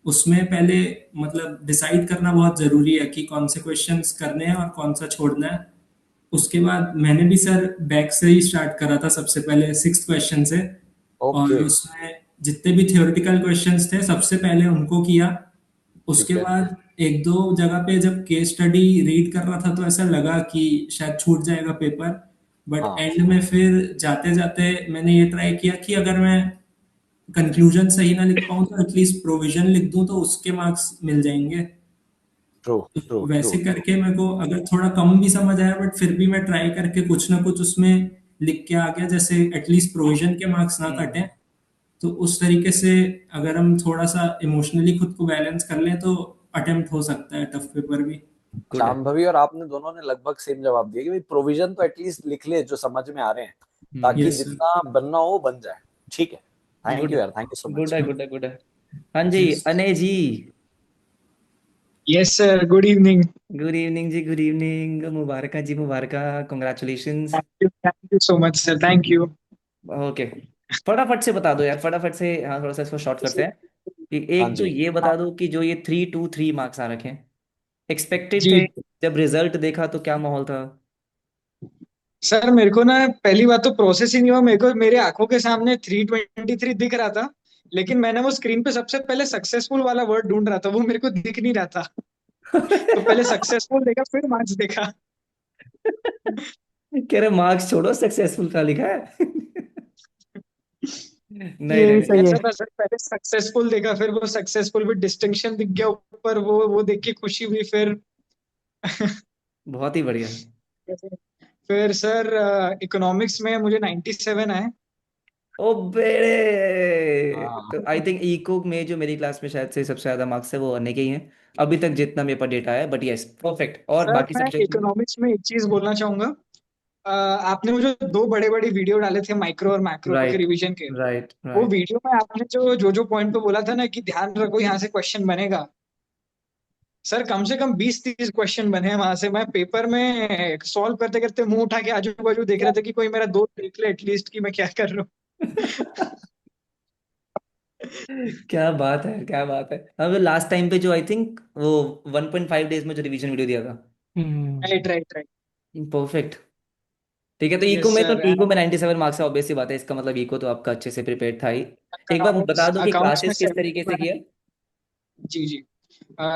उसमें पहले मतलब डिसाइड करना बहुत जरूरी है कि कौन से क्वेश्चंस करने हैं और कौन सा छोड़ना है। उसके बाद मैंने भी सर बैक से ही स्टार्ट करा था सबसे पहले 6th क्वेश्चन से। और ओके। उसमें जितने भी थियोरेटिकल क्वेश्चंस थे सबसे पहले उनको किया। उसके ठीक है। बाद एक दो जगह पे जब केस स्टडी रीड कर रहा था तो ऐसा लगा कि शायद छूट जाएगा पेपर, बट हाँ। एंड में फिर जाते जाते मैंने ये ट्राई किया कि अगर मैं कंक्लूजन सही ना लिख पाऊँ तो एटलीस्ट प्रोविजन लिख दूं तो उसके मार्क्स मिल जाएंगे। ट्रू ट्रू ट्रू वैसे ट्रू। करके मेरे को अगर थोड़ा कम भी समझ आया बट फिर भी मैं ट्राई करके कुछ ना कुछ उसमें लिख के आ गया, जैसे एटलीस्ट प्रोविजन के मार्क्स ना कटें। तो उस तरीके से अगर हम थोड़ा सा इमोशनली खुद को बैलेंस कर लें तो अटेम्प्ट हो सकता है टफ पेपर भी। गुड है। शांभवी और आपने दोनों ने लगभग सेम जवाब दिया कि भाई प्रोविजन तो एटलीस्ट लिख ले जो समझ में आ रहे हैं, ताकि यस सर। जितना बनना हो वो बन जाए। ठीक है। थैंक गुड यू है। यार, thank you so good much. है, गुड है, गुड है। हाँ जी, yes. Anay ji. Yes sir, good evening. Good evening जी, गुड इवनिंग। मुबारक जी, मुबारक। Congratulations. Thank you so much sir, thank you. Okay, फटाफट से बता दो यार, फटाफट से। हाँ, थोड़ा सा इसको शॉर्ट करते हैं कि हाँ एक तो जी। ये बता दो कि जो ये 323 मार्क्स आ रखे हैं, एक्सपेक्टेड थे? जी जब रिजल्ट देखा तो क्या माहौल था? सर, मेरे को ना पहली बात तो प्रोसेस ही नहीं हुआ। मेरे को मेरे आंखों के सामने 323 दिख रहा था, लेकिन मैंने वो स्क्रीन पे सबसे पहले सक्सेसफुल वाला वर्ड ढूंढ रहा था, वो मेरे को दिख नहीं रहा था। तो पहले सक्सेसफुल देखा, फिर मार्क्स देखा। कह रहे मार्क्स छोड़ो, सक्सेसफुल का लिखा है। नहीं ये भी नहीं सही है। ऐसा था सर, पहले सक्सेसफुल देखा, फिर वो सक्सेसफुल भी डिस्टिंक्शन दिख गया ऊपर, वो देख के खुशी हुई। फिर बहुत ही बढ़िया। फिर सर इकोनॉमिक्स में मुझे 97 आए। ओ बेड़े, हाँ। तो आई थिंक इको में जो मेरी क्लास में शायद से सबसे ज्यादा मार्क्स है वो अन्य के ही हैं अभी तक, जितना मेरे पास डेटा है। But yes, perfect. और सर बाकी मैं सब्जेक्ट में? इकोनॉमिक्स में एक चीज बोलना चाहूंगा। आपने वो जो दो बड़े बड़े वीडियो डाले थे माइक्रो और मैक्रो के राइट, रिवीजन के, राइट, वो राइट। वीडियो में आपने जो जो जो पॉइंट पे बोला था ना कि ध्यान रखो यहाँ से क्वेश्चन बनेगा, सर कम से कम 20-30 क्वेश्चन बने हैं वहां से। मैं पेपर में सॉल्व करते करते मुंह उठा के आजू बाजू देख रहे थे कि कोई मेरा दोस्त देख ले एटलीस्ट कि मैं क्या कर रहा हूँ। क्या बात है, क्या बात है। अब लास्ट टाइम पे जो आई थिंक वो 1.5 डेज में जो रिवीजन वीडियो दिया था। Hmm. Right right right. Perfect. ठीक है, तो इको यस में, तो सर। इको में 97 मार्क्स है, ऑब्वियस सी बात है। इसका मतलब इको तो आपका अच्छे से प्रिपेयर्ड था ही। एक बार अकाउंट्स बता दो कि अकाउंट्स में क्लासेस किस तरीके से 71 किया? है। जी जी।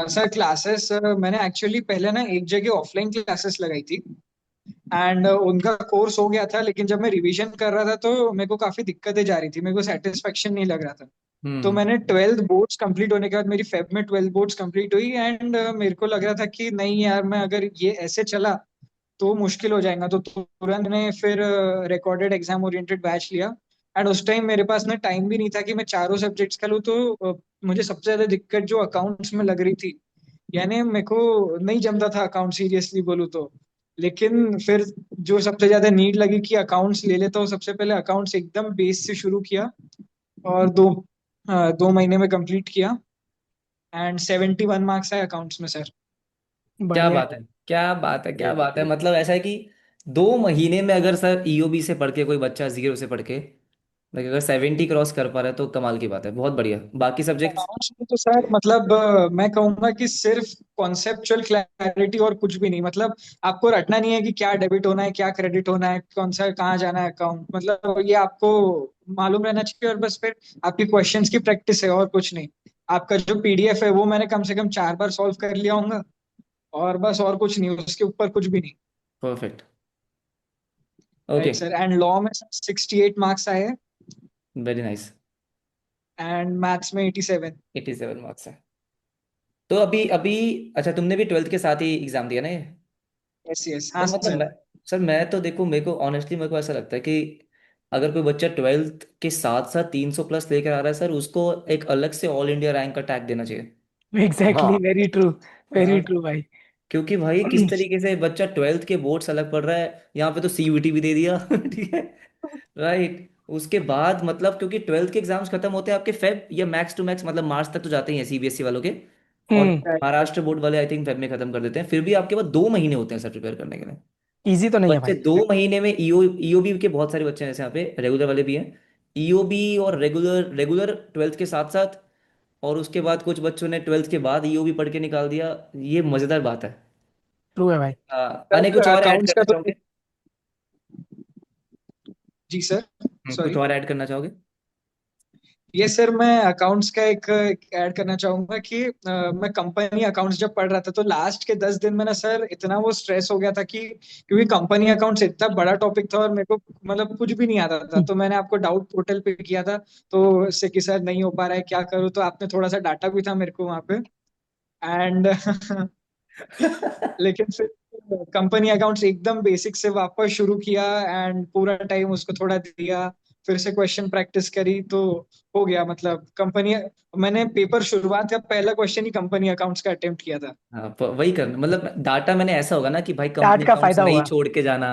सर क्लासेस मैंने एक्चुअली पहले ना एक जगह ऑफलाइन क्लासेस लगाई थी, एंड उनका कोर्स हो गया था, लेकिन जब मैं रिवीजन कर रहा था तो मेरे को काफी दिक्कतें जा रही थी, मेरे को सेटिस्फेक्शन नहीं लग रहा था। तो हम्म। मैंने 12th बोर्ड्स कंप्लीट होने के बाद मेरी फेब में 12 बोर्ड्स कंप्लीट हुई, एंड मेरे को लग रहा था कि नहीं यार, मैं अगर ये ऐसे चला तो मुश्किल हो जाएगा, तो तुरंत ने फिर रिकॉर्डेड एग्जाम ओरिएंटेड बैच लिया। एंड उस टाइम मेरे पास ना टाइम भी नहीं था कि मैं चारों सब्जेक्ट्स का लूँ, तो मुझे सबसे ज्यादा दिक्कत जो अकाउंट्स में लग रही थी, यानी मेरे को नहीं जमता था अकाउंट, सीरियसली बोलूँ तो। लेकिन फिर जो सबसे ज्यादा नीड लगी कि अकाउंट्स ले लेता हूँ, सबसे पहले अकाउंट्स एकदम बेस से शुरू किया, और 2 महीने में कंप्लीट किया, एंड 71 मार्क्स आए अकाउंट्स में सर। क्या बढ़िया। बात है, क्या बात है, क्या ग्रेट बात है। ग्रेट। मतलब ऐसा है कि 2 महीने में अगर सर ईओबी से पढ़ के कोई बच्चा जीरो से पढ़ के like अगर 70 क्रॉस कर पा रहा है तो कमाल की बात है, बहुत बढ़िया। बाकी सब्जेक्ट्स? अकाउंट्स में तो सर मतलब मैं कहूंगा कि सिर्फ कॉन्सेप्चुअल क्लैरिटी और कुछ भी नहीं। मतलब आपको रटना नहीं है कि क्या डेबिट होना है, क्या क्रेडिट होना है, कौन सा कहाँ जाना है अकाउंट, मतलब ये आपको मालूम रहना चाहिए, और बस फिर आपकी क्वेश्चंस की प्रैक्टिस है और कुछ नहीं। आपका जो पीडीएफ है वो मैंने कम से कम 4 बार सॉल्व कर लिया होगा, और बस और कुछ नहीं, उसके ऊपर कुछ भी नहीं। Perfect. Okay. Right sir. And law में 68 मार्क्स आए, वेरी नाइस। एंड मैथ्स में 87। 87 मार्क्स है। तो अभी अभी, अच्छा, तुमने भी 12th के साथ ही एग्जाम दिया ना ये? यस यस, तो हाँ मतलब सर। मैं, सर मैं तो देखो, मेरे को ऑनेस्टली मेरे को ऐसा लगता है कि अगर कोई बच्चा 12th के साथ साथ 300 प्लस लेकर आ रहा है सर, उसको एक अलग से ऑल इंडिया रैंक का टैग देना चाहिए। एग्जैक्टली, हाँ वेरी ट्रू, वेरी हाँ, ट्रू भाई। क्योंकि भाई किस तरीके से बच्चा 12th के बोर्ड्स अलग पढ़ रहा है, यहाँ पे तो सीयूईटी भी दे दिया ठीक है, राइट। उसके बाद मतलब क्योंकि 12th के एग्जाम्स खत्म होते हैं आपके फेब या मैक्स टू मैक्स मतलब मार्च तक तो जाते ही हैं सीबीएसई वालों के, और हम्म। महाराष्ट्र बोर्ड वाले आई थिंक फेब में खत्म कर देते हैं, फिर भी आपके पास 2 महीने होते हैं सर प्रिपेयर करने के लिए। इजी तो नहीं है बच्चे भाई। 2 महीने में ईओबी के बहुत सारे बच्चे हैं जैसे यहाँ पे रेगुलर वाले भी हैं, ईओबी और रेगुलर रेगुलर 12th के साथ साथ, और उसके बाद कुछ बच्चों ने 12th के बाद ईओबी पढ़ के निकाल दिया। ये मजेदार बात है। ट्रू है भाई। अने कुछ सर और ऐड अकाउंट्स का करना तो चाहोगे? जी सर, कुछ सॉरी। और ऐड करना चाहोगे? ये सर मैं अकाउंट्स का एक ऐड करना चाहूंगा कि मैं कंपनी अकाउंट्स जब पढ़ रहा था तो लास्ट के 10 दिन में ना सर इतना वो स्ट्रेस हो गया था कि क्योंकि कंपनी अकाउंट्स इतना बड़ा टॉपिक था और मेरे को मतलब कुछ भी नहीं आता था, तो मैंने आपको डाउट पोर्टल पे किया था तो इससे कि सर नहीं हो पा रहा है क्या करूँ, तो आपने थोड़ा सा डाटा भी था मेरे को वहाँ पे। एंड लेकिन फिर कंपनी अकाउंट्स एकदम बेसिक से वापस शुरू किया एंड पूरा टाइम उसको थोड़ा दिया, फिर से क्वेश्चन प्रैक्टिस करी तो हो गया। मतलब कंपनी, मैंने पेपर शुरुआत का पहला क्वेश्चन ही कंपनी अकाउंट्स का अटेम्प्ट किया था। हाँ, वही करना मतलब डाटा मैंने ऐसा होगा ना कि भाई चार्ट कंपनी का अकाउंट्स फायदा नहीं हुआ। छोड़ के जाना,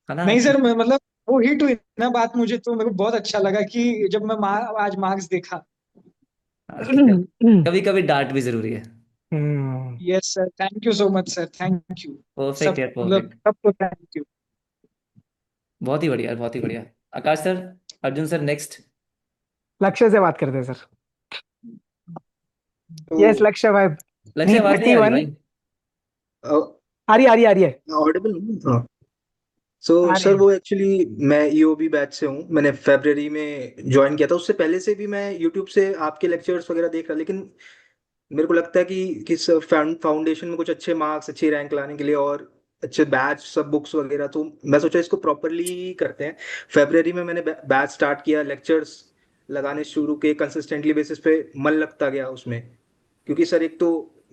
है ना नहीं कि सर, मैं मतलब वो हिट हुई ना बात मुझे, तो मेरे को बहुत अच्छा लगा कि जब मैं आज मार्क्स देखा। कभी कभी डांट भी जरूरी है। Hmm. Yes sir, thank you so much sir, thank you. Perfect सब यार, मतलब परफेक्ट। सबको थैंक यू। बहुत ही बढ़िया, बहुत ही बढ़िया। आकाश सर, अर्जुन सर नेक्स्ट। लक्ष्य से बात करते हैं सर। तो यस लक्ष्य भाई। लक्ष्य, नीट आवाज नहीं आ रही 31। भाई। आ रही है। ऑडिबल। हाँ। सो आ रहे सर हैं। वो एक्चुअली मैं ईओबी बैच से हूँ, मैंने फरवरी में ज्वाइन किया था। उससे पहले से भी मैं यूट्यूब से आपके लेक्चर्स वगैरह देख रहा, लेकिन मेरे को लगता है कि किस फाउंडेशन में कुछ अच्छे मार्क्स अच्छी रैंक लाने के लिए और अच्छे बैच सब बुक्स वगैरह, तो मैं सोचा इसको प्रॉपरली करते हैं। फरवरी में मैंने बैच स्टार्ट किया, लेक्चर्स लगाने शुरू किए, कंसिस्टेंटली बेसिस पे मन लगता गया उसमें। क्योंकि सर एक तो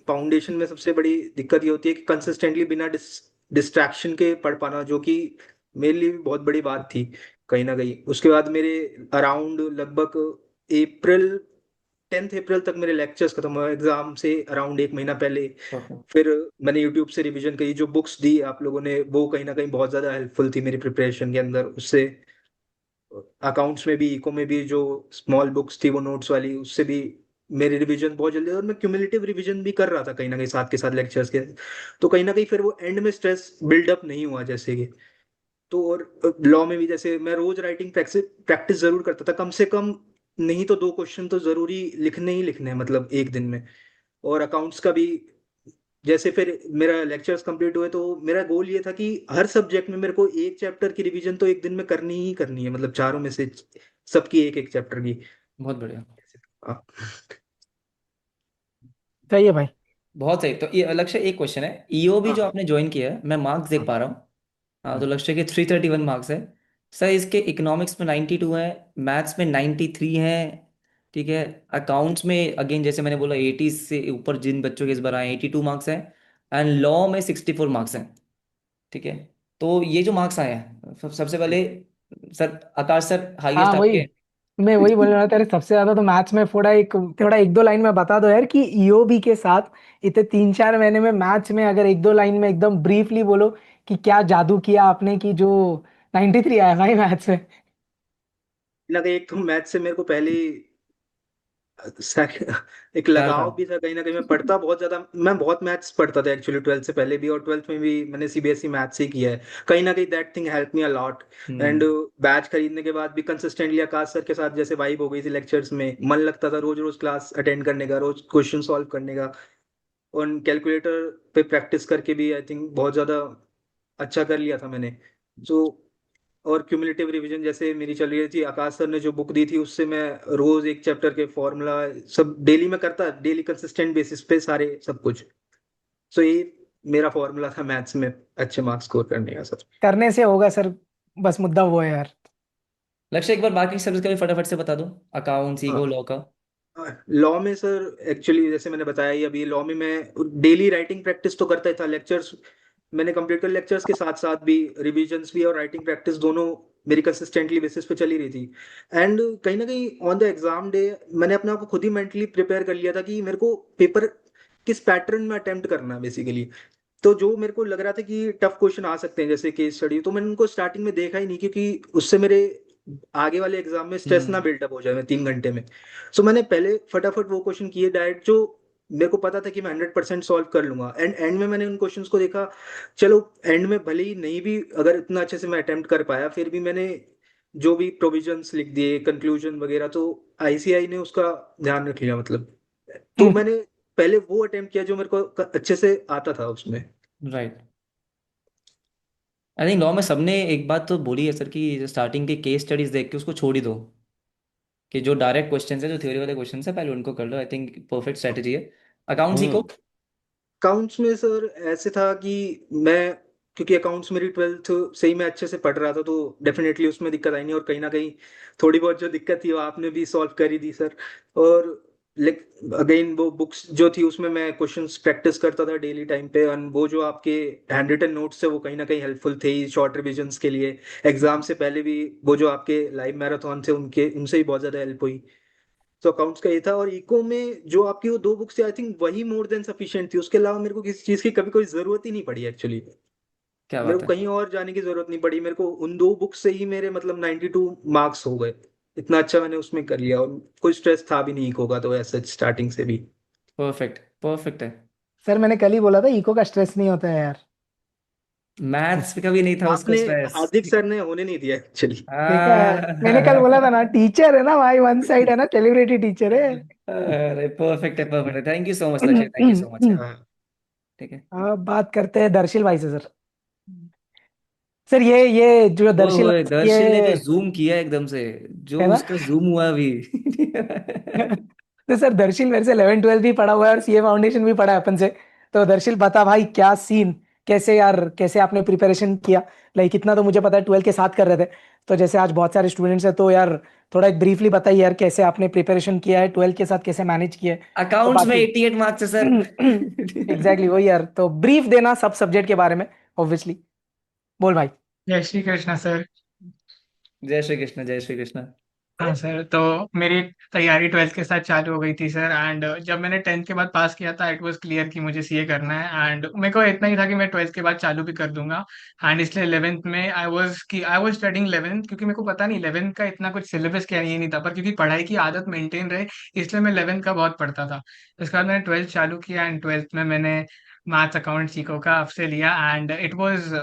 फाउंडेशन में सबसे बड़ी दिक्कत ये होती है कि कंसिस्टेंटली बिना डिस्ट्रैक्शन के पढ़ पाना, जो कि मेरे लिए भी बहुत बड़ी बात थी कहीं ना कहीं। उसके बाद मेरे अराउंड लगभग अप्रैल 10 अप्रैल तक मेरे लेक्चर्स खत्म हुए एग्जाम से अराउंड एक महीना पहले। परफेक्ट। फिर मैंने यूट्यूब से रिवीजन करी, जो बुक्स दी आप लोगों ने वो कहीं ना कहीं बहुत ज्यादा हेल्पफुल थी मेरी प्रिपरेशन के अंदर। उससे अकाउंट्स में भी इको में भी जो स्मॉल बुक्स थी वो नोट्स वाली, उससे भी मेरी रिवीजन बहुत जल्दी, और मैं क्यूमुलेटिव रिवीजन भी कर रहा था कहीं ना कहीं साथ के साथ लेक्चर्स के। तो कहीं ना कहीं फिर वो एंड में स्ट्रेस बिल्डअप नहीं हुआ जैसे कि। तो और लॉ में भी जैसे मैं रोज राइटिंग प्रैक्टिस प्रैक्टिस जरूर करता था, कम से कम नहीं तो 2 क्वेश्चन तो जरूरी लिखने ही लिखने हैं मतलब एक दिन में। और अकाउंट्स का भी जैसे फिर मेरा लेक्चर्स कंप्लीट हुए तो मेरा गोल ये था कि हर सब्जेक्ट में मेरे को एक चैप्टर की रिवीजन तो एक दिन में करनी ही करनी है, मतलब चारों में से सबकी एक एक चैप्टर की। बहुत बढ़िया। हाँ। सही है भाई। बहुत सही। तो ये लक्ष्य, एक क्वेश्चन है, ईओबी जो हाँ। आपने ज्वाइन किया है, मैं मार्क्स देख हाँ। पा रहा हूँ। हाँ, तो हाँ। लक्ष्य के 331 मार्क्स है सर। इसके इकोनॉमिक्स में 92 है, मैथ्स में 93 है, ठीक है। अकाउंट्स में अगेन जैसे मैंने बोला 80 से ऊपर जिन बच्चों के इस बार आए 82 मार्क्स हैं, एंड लॉ में 64 मार्क्स हैं, ठीक है। तो ये जो मार्क्स आए हैं, सबसे पहले सर, आकाश सर हाँ हाईएस्ट वही, आपके। मैं वही बोल रहा था तेरे सबसे ज्यादा तो मैथ्स में। थोड़ा एक दो लाइन में बता दो यार कि ईओबी के साथ इतने 3-4 महीने में मैथ्स में अगर एक दो लाइन में एकदम ब्रीफली बोलो कि क्या जादू किया आपने कि जो 93 आया भाई मैथ्स में। ना कहीं एक तो मैथ से मेरे को पहले ही एक प्यार था। लगाव भी था कहीं ना कहीं। मैं पढ़ता बहुत ज्यादा, मैं बहुत मैथ्स पढ़ता था एक्चुअली 12th से पहले भी, और 12th में भी मैंने सीबीएसई मैथ्स ही किया है। कहीं ना कहीं that thing help me a lot. And hmm. Batch खरीदने के बाद भी कंसिस्टेंटली आकाश सर के साथ जैसे वाइब हो गई थी, लेक्चर्स में मन लगता था रोज रोज क्लास अटेंड करने का, रोज क्वेश्चन सॉल्व करने का। और कैलकुलेटर पे प्रैक्टिस करके भी आई थिंक बहुत ज्यादा अच्छा कर लिया था मैंने। सो और क्यूमुलेटिव रिवीजन जैसे मेरी चल रही थी, आकाश सर ने जो बुक दी थी उससे मैं रोज एक चैप्टर के फॉर्मूला सब डेली में करता, डेली कंसिस्टेंट बेसिस पे सारे सब कुछ। सो ये मेरा फॉर्मूला था मैथ्स में अच्छे मार्क्स स्कोर करने का सर। करने से होगा सर, बस मुद्दा वो है यार। लक्ष्य, एक बार बाकी सब्जेक्ट का भी फटाफट से बता दो, अकाउंट्स, ईगो, लॉ का। लॉ में सर एक्चुअली जैसे मैंने बताया ही अभी, लॉ में मैं डेली राइटिंग प्रैक्टिस तो करता ही था। लेक्चर्स मैंने कंप्लीट कर, लेक्चर्स के साथ साथ भी रिविजन्स भी और राइटिंग प्रैक्टिस दोनों मेरी कंसिस्टेंटली बेसिस पे चली रही थी। एंड कहीं ना कहीं ऑन द एग्जाम डे मैंने अपने आप को खुद ही मेंटली प्रिपेयर कर लिया था कि मेरे को पेपर किस पैटर्न में अटेम्प्ट करना है बेसिकली। तो जो मेरे को लग रहा था कि टफ क्वेश्चन आ सकते हैं जैसे केस स्टडी, तो मैंने उनको स्टार्टिंग में देखा ही नहीं, क्योंकि उससे मेरे आगे वाले एग्जाम में स्ट्रेस ना बिल्डअप हो जाए मैं 3 घंटे में। सो मैंने पहले फटाफट वो क्वेश्चन किए डायरेक्ट जो मेरे को पता था कि मैं 100% सॉल्व कर लूंगा। एंड एंड में मैंने उन क्वेश्चंस को देखा, चलो एंड में भले ही नहीं भी अगर इतना अच्छे से मैं अटेम्प्ट कर पाया, फिर भी मैंने जो भी प्रोविजंस लिख दिए कंक्लूजन वगैरह, तो आईसीआई ने उसका ध्यान रख लिया मतलब। तो मैंने पहले वो अटेम्प्ट किया जो मेरे को अच्छे से आता था उसमें। राइट। आई थिंक लॉ में सबने एक बात तो बोली है सर कि स्टार्टिंग के केस स्टडीज देख के उसको छोड़ ही दो, कि जो डायरेक्ट क्वेश्चन है, जो थ्योरी वाले क्वेश्चन है, पहले उनको कर लो। आई थिंक परफेक्ट स्ट्रेटेजी है। अकाउंट्स को अकाउंट्स में सर ऐसे था कि मैं, क्योंकि अकाउंट्स मेरी 12th से ही मैं अच्छे से पढ़ रहा था, तो डेफिनेटली उसमें दिक्कत आई नहीं। और कहीं ना कहीं थोड़ी बहुत जो दिक्कत थी वो आपने भी सॉल्व कर ही दी सर। और अगेन वो बुक्स जो थी उसमें मैं क्वेश्चंस प्रैक्टिस करता था डेली टाइम पे, और वो जो आपके हैंड रिटन नोट्स थे वो कहीं ना कहीं हेल्पफुल थे ही शॉर्ट रिविजन्स के लिए। एग्जाम से पहले भी वो जो आपके लाइव मैराथन थे उनके उनसे ही बहुत ज्यादा हेल्प हुई। तो अकाउंट्स का ये था। और इको में जो आपकी वो 2 बुक्स थी, आई थिंक वही मोर देन सफिशिएंट थी। उसके अलावा मेरे को किसी चीज की कभी कोई जरूरत ही नहीं पड़ी एक्चुअली। क्या मेरे बात को है। कहीं और जाने की जरूरत नहीं पड़ी, मेरे को उन 2 बुक्स से ही मेरे मतलब 92 मार्क्स हो गए। इतना अच्छा मैंने उसमें कर लिया, और कोई स्ट्रेस था भी नहीं इको का तो ऐसे स्टार्टिंग से भी। परफेक्ट परफेक्ट है। सर मैंने कल ही बोला था इको का स्ट्रेस नहीं होता है यार। मैथ्स पे कभी नहीं था उसको आपने, स्ट्रेस। हार्दिक सर ने होने नहीं दिया एक्चुअली। देखा है, मैंने कल बोला था ना, टीचर है ना भाई, वन साइड है ना, सेलिब्रिटी टीचर है। अरे परफेक्ट है परफेक्ट है। थैंक यू सो मच लक्ष्य, thank you so much sir. हाँ। ठीक है। अब बात करते हैं दर्शिल भाई से सर। सर ये जो वो दर्शिल भाई सर, दर्शिल ने जो ये जूम किया एकदम से, जो है ना। उसका जूम हुआ अभी। तो सर दर्शिल मेरे से 11 12 भी पढ़ा हुआ है और सीए फाउंडेशन भी पढ़ा है अपन से। तो दर्शिल बता भाई क्या सीन, कैसे यार, कैसे आपने प्रिपरेशन किया। लाइक इतना तो मुझे पता है 12 के साथ कर रहे थे, तो जैसे आज बहुत सारे स्टूडेंट्स हैं, तो यार थोड़ा एक ब्रीफली बताइए यार कैसे आपने प्रिपरेशन किया है, 12 के साथ कैसे मैनेज किया है। तो अकाउंट्स में बाकी 88 मार्क्स है सर। एग्जैक्टली वही यार, तो ब्रीफ देना सब सब्जेक्ट के बारे में ऑब्वियसली। बोल भाई। जय श्री कृष्णा सर। जय श्री कृष्ण जय श्री कृष्ण। हाँ सर, तो मेरी तैयारी 12th के साथ चालू हो गई थी सर। एंड जब मैंने 10th के बाद पास किया था, इट वाज क्लियर कि मुझे सीए करना है। एंड मेरे को इतना ही था कि मैं 12th के बाद चालू भी कर दूंगा। एंड इसलिए 11th में आई वाज स्टडिंग 11th, क्योंकि मेरे को पता नहीं 11th का इतना कुछ सिलेबस क्या ये नहीं था, पर क्योंकि पढ़ाई की आदत मेंटेन रहे इसलिए मैं 11th का बहुत पढ़ता था। उसके बाद मैंने 12th चालू किया, एंड 12th में मैंने मैथ्स अकाउंट सीखो का आपसे लिया। And it was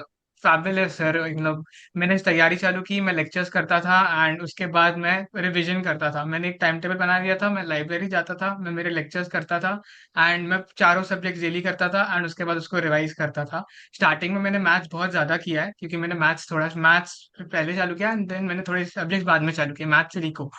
fabulous sir. मतलब मैंने तैयारी चालू की, मैं लेक्चर्स करता था एंड उसके बाद मैं रिवीजन करता था। मैंने एक टाइम टेबल बना दिया था, मैं लाइब्रेरी जाता था, मैं मेरे लेक्चर्स करता था, एंड मैं चारों सब्जेक्ट डेली करता था एंड उसके बाद उसको रिवाइज करता था। स्टार्टिंग में मैंने मैथ्स बहुत ज्यादा किया है, क्योंकि मैंने मैथ्स पहले चालू किया एंड देन मैंने थोड़े सब्जेक्ट बाद में चालू किया, मैथ्स से लिखो।